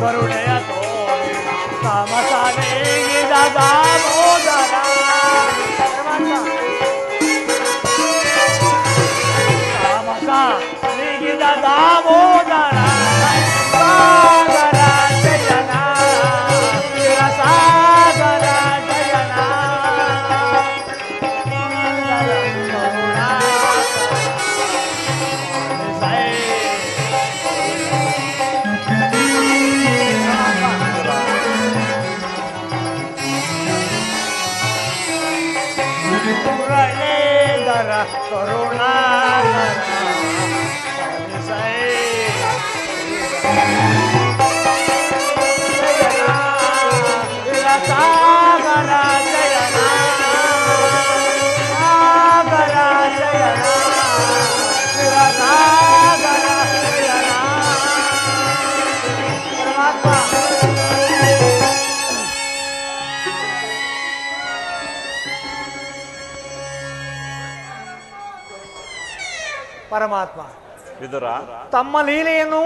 ಕರುಣೆಯ ತೋನೆ ಕಾಮಸಾನೇಗಿದ ದಾಮೋದರ ಪರಮಾತ್ಮ ಕಾಮಸ ನೀಗಿದ ದಾಮೋದರ ಸಾಗರ ಜಯನ ಸಾಗರ ಜಯನ ಮುರಳೀಧರ ಕರುಣಾಕರ ಸಾಗರ ಜಯನ ಸಾಗರ ಜಯನ ಸಾಗರ ಜಯನ ಪರಮಾತ್ಮ ಪರಮಾತ್ಮ ವಿದುರ, ತಮ್ಮ ಲೀಲೆಯನ್ನು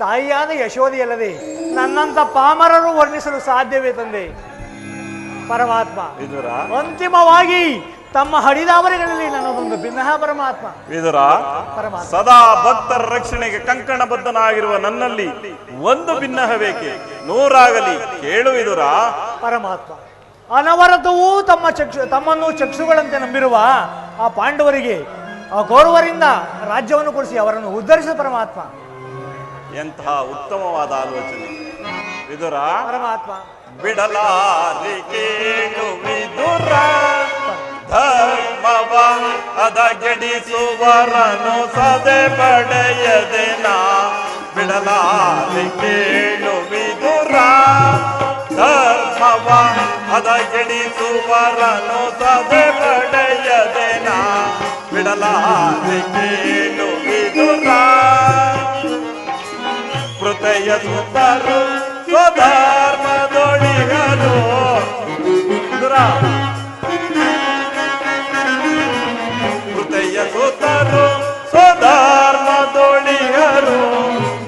ತಾಯಿಯಾದ ಯಶೋದೆಯಲ್ಲದೆ ನನ್ನಂತ ಪಾಮರರು ವರ್ಣಿಸಲು ಸಾಧ್ಯವೇ ತಂದೆ ಪರಮಾತ್ಮ. ವಿದುರ, ಅಂತಿಮವಾಗಿ ತಮ್ಮ ಹಡಿದಾವರಿಗಳಲ್ಲಿ ನನ್ನದೊಂದು ಭಿನ್ನ ಪರಮಾತ್ಮ. ವಿದುರ, ಪರಮಾತ್ಮ ಸದಾ ಭಕ್ತರ ರಕ್ಷಣೆಗೆ ಕಂಕಣಬದ್ಧನಾಗಿರುವ ನನ್ನಲ್ಲಿ ಒಂದು ಭಿನ್ನಹಬೇಕೆ? ನೂರಾಗಲಿ ಕೇಳು ವಿದುರ. ಪರಮಾತ್ಮ ಅನವರತವೂ ತಮ್ಮನ್ನು ಚಕ್ಷುಗಳಂತೆ ನಂಬಿರುವ ಆ ಪಾಂಡವರಿಗೆ ಆ ಗೌರವರಿಂದ ರಾಜ್ಯವನ್ನು ಕೊಡಿಸಿ ಅವರನ್ನು ಉದ್ಧರಿಸಿದ ಪರಮಾತ್ಮ. ಎಂತಹ ಉತ್ತಮವಾದ ಆಲೋಚನೆ ವಿದುರ. ಪರಮಾತ್ಮ ಬಿಡಲಾರಿ ಕೇಳು ವಿದುರ, ಧರ್ಮವ ಹದಗೆಡಿಸುವರನು ಸದೆ ಪಡೆಯದೆನ. ಬಿಡಲಾರಿ ಕೇಳು ವಿದುರ, ಧರ್ಮವ ಹದಗೆಡಿಸುವರನು ಸದೆ ಪಡೆಯದೆನ. ಬಿಡಲಾರಿ ಕೇಳು ವಿದುರ, ಪೃಥೆಯ ಸುತರು ಸ್ವಧರ್ಮದೊಳಿಗರು. ಪೃಥೆಯ ಸುತರು ಸ್ವಧರ್ಮದೊಳಿಗರು,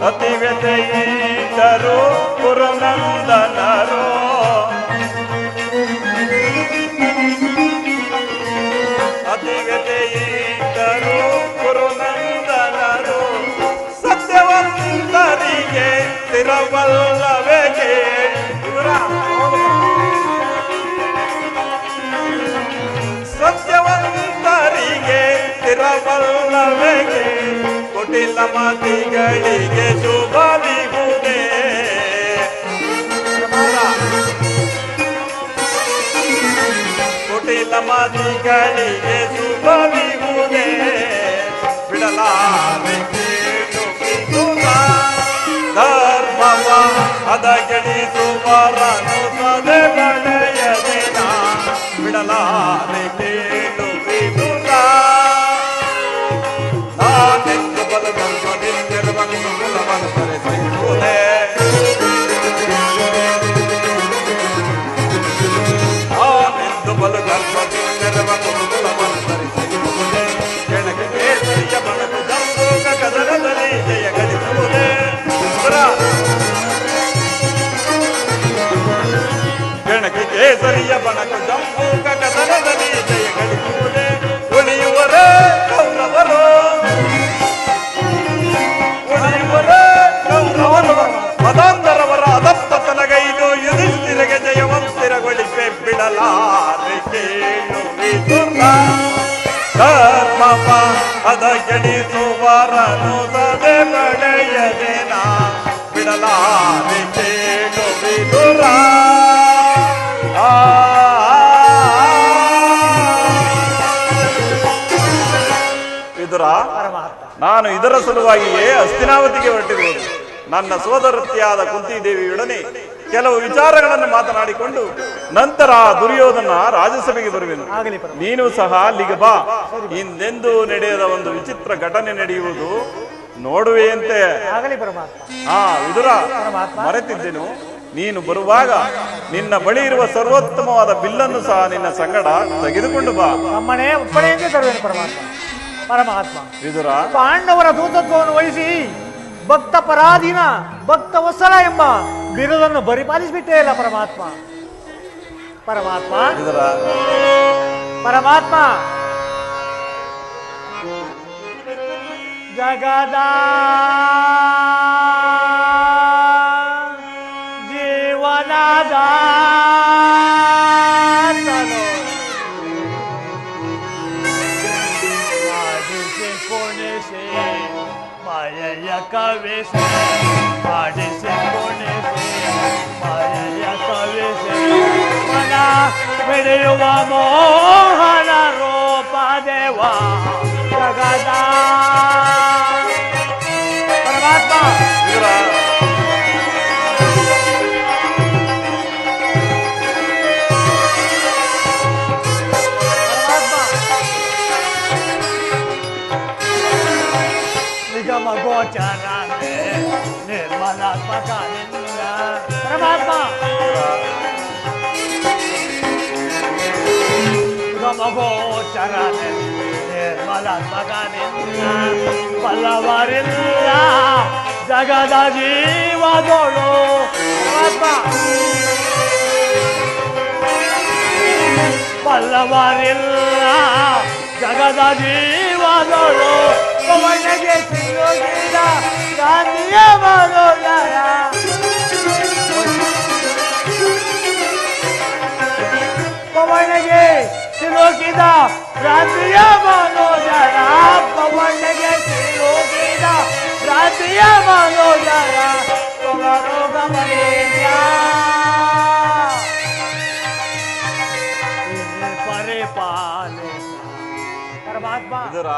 ಅತಿವ್ಯತೆಯಿಟ್ಟರು ಕುರುನಂದನರು. ಅತಿವ್ಯತೆಯಿಟ್ಟರು ಕುರುನಂದನರು, ಸತ್ಯವಂತರಿಗೆ ಸ್ಥಿರವಲ್ಲವೇ ಸತ್ಯವಂತರಿಗೆ ಸ್ಥಿರವಲ್ಲವೇ ಕುಟಿಲ ಮತಿಗಳಿಗೆ ಶುಭವಿಗುವುದೇ. ಕುಟಿಲ ಮತಿಗಳಿಗೆ ಶುಭವಿಗುವುದೇ. ಬಿಡಲಾರೆ ಕೇಳು ವಿದುರ, ಧರ್ಮವ ಹದಗೆಡಿಸುವರನು ಸದೆ ಪಡೆಯದೆನ. ಬಿಡಲಾರೆ ಕೇಳು ವಿದುರ, ನಾನೆಂದು ಬಲಗರ್ಭದಿಂದಿರುವನು ಕುಲವನ್ನು ಸರಿಸುವುದೇ. ನಾನೆಂದು ಬಲಗರ್ಭದಿಂದಿರುವನು ಕುಲವನ್ನು ಸರಿಸುವುದೇ. ಕೆಳಗೆ ಕೇಸರಿಯ ಬಣಕು ಜಂಬೂಕ ಕದನದಲ್ಲಿ ಜಯ ಗಳಿಸುವುದೇ. ಕೆಣಕಿ ಕೇಸರಿಯ ಬಣಕು ಜಂಬೂಕ ಕದನದಲ್ಲಿ ಜಯ ಗಳಿಸುವುದೇ. ಉಳಿಯುವರೇ ಕೌರವರು, ಉಳಿಯುವರೇ ಕೌರವರು, ಮದಾಂಧರವರ ಅದಪ್ಪತನಗೈದು ಯುಧಿಷ್ಠಿರಗೆ ಜಯವಂತಿರಗೊಳಿಪೆ. ಬಿಡಲಾರೆ ಕೇಳು ವಿದುರ, ಧರ್ಮವ ಹದಗೆಡಿಸುವರನು ಸದೆ ಪಡೆಯದೆನ. ಬಿಡಲಾರೆ ಕೇಳು ವಿದುರ. ವಿದುರ, ನಾನು ಇದರ ಸಲುವಾಗಿಯೇ ಹಸ್ತಿನಾವತಿಗೆ ಹೊರಟಿರುವುದು. ನನ್ನ ಸೋದರತಿಯಾದ ಕುಂತಿದೇವಿಯೊಡನೆ ಕೆಲವು ವಿಚಾರಗಳನ್ನು ಮಾತನಾಡಿಕೊಂಡು ನಂತರ ದುರ್ಯೋಧನ ರಾಜಸಭೆಗೆ ಬರುವೆನು. ನೀನು ಸಹ ಅಲ್ಲಿಗೆ ಬಾ. ಹಿಂದೆಂದೂ ನಡೆಯದ ಒಂದು ವಿಚಿತ್ರ ಘಟನೆ ನಡೆಯುವುದು. ನೋಡುವೆಯಂತೆ. ಆಗಲಿ ಪರಮಾತ್ಮ. ವಿದುರ, ಮರೆತಿದ್ದೆನು. ನೀನು ಬರುವಾಗ ನಿನ್ನ ಬಳಿ ಇರುವ ಸರ್ವೋತ್ತಮವಾದ ಬಿಲ್ಲನ್ನು ಸಹ ನಿನ್ನ ಸಂಗಡ ತೆಗೆದುಕೊಂಡು ಬಾ. ನಮ್ಮನೆ ಒಪ್ಪಣೆಯಿಂದ ತರುವೇನು ಪರಮಾತ್ಮ. ಪರಮಾತ್ಮ, ವಿದುರ, ಪಾಂಡವರ ದೂತತ್ವವನ್ನು ವಹಿಸಿ ಭಕ್ತ ಪರಾಧೀನ ಭಕ್ತ ವತ್ಸಲ ಎಂಬ ಬಿರುದನ್ನು ಪರಿಪಾಲಿಸಿಬಿಟ್ಟೇ ಇಲ್ಲ ಪರಮಾತ್ಮ. ಪರಮಾತ್ಮ, ವಿದುರ, ಪರಮಾತ್ಮ, ಜಗದ ಜೀವನದ ಕೊನೆಸೆ ಮಾಯೆಯ ಕವಿಸೆ ಮಾಡಿಸಿ ಕೊನೆಸೆ ಮಾಯೆಯ ಕವಿಸೆ ಮನ ಬೆಳೆಯುವ ಮೋಹನ ರೂಪ ದೇವ ಜಗದ ಪರಮಾತ್ಮ. ವಿದುರ, ನಿಗಮ ಗೋಚರ ನಿರ್ಮಲಾತ್ಮಕ ನಿನ್ನ ಪರಮಾತ್ಮ. ನಿಗಮ ಗೋಚರ ನಿರ್ಮಲಾತ್ಮಕ ನಿನ್ನ ಬಲ್ಲವರಿಲ್ಲ ಜಗದ ಜೀವದೋಳು ಪರಮಾತ್ಮ. ಬಲ್ಲವರಿಲ್ಲ ಜಗದ ಜೀವದೋಳು ಪವನಿಗೆ ಸಿಲುಕಿದ ಗಾಂಧಿಯ ಮನೋದರ ಪವನಿಗೆ ಸಿಲುಕಿದ ರಾತ್ರಿಯ ಮನೋದರ ಪವನಿಗೆ ಸಿಲುಕಿದ ರಾತ್ರಿಯ ಮನೋದರ ಪವರೋಗ ಪರಿಪಾಲೆ ಪರಮಾತ್ಮ. ವಿದುರ,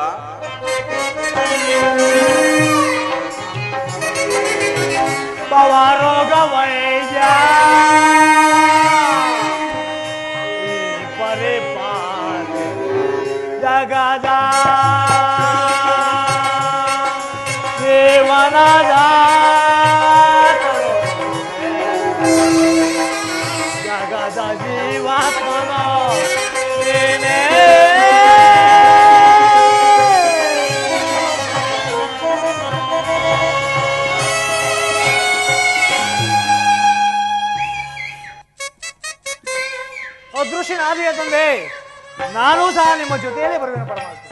ಪವರೋಗ ವೈದ್ಯ ಪರಿಪಾಲ ಜಗದ ಜೀವನದ ಜಗದ ಜೀವಾತ್ಮನ ನೀನೇ. ಅದೃಶ್ಯನಾದಿಯ ತಂದೆ, ನಾನೂ ಸಹ ನಿಮ್ಮ ಜೊತೆಯಲ್ಲೇ ಬರುವೆನು ಪರಮಾತ್ಮ.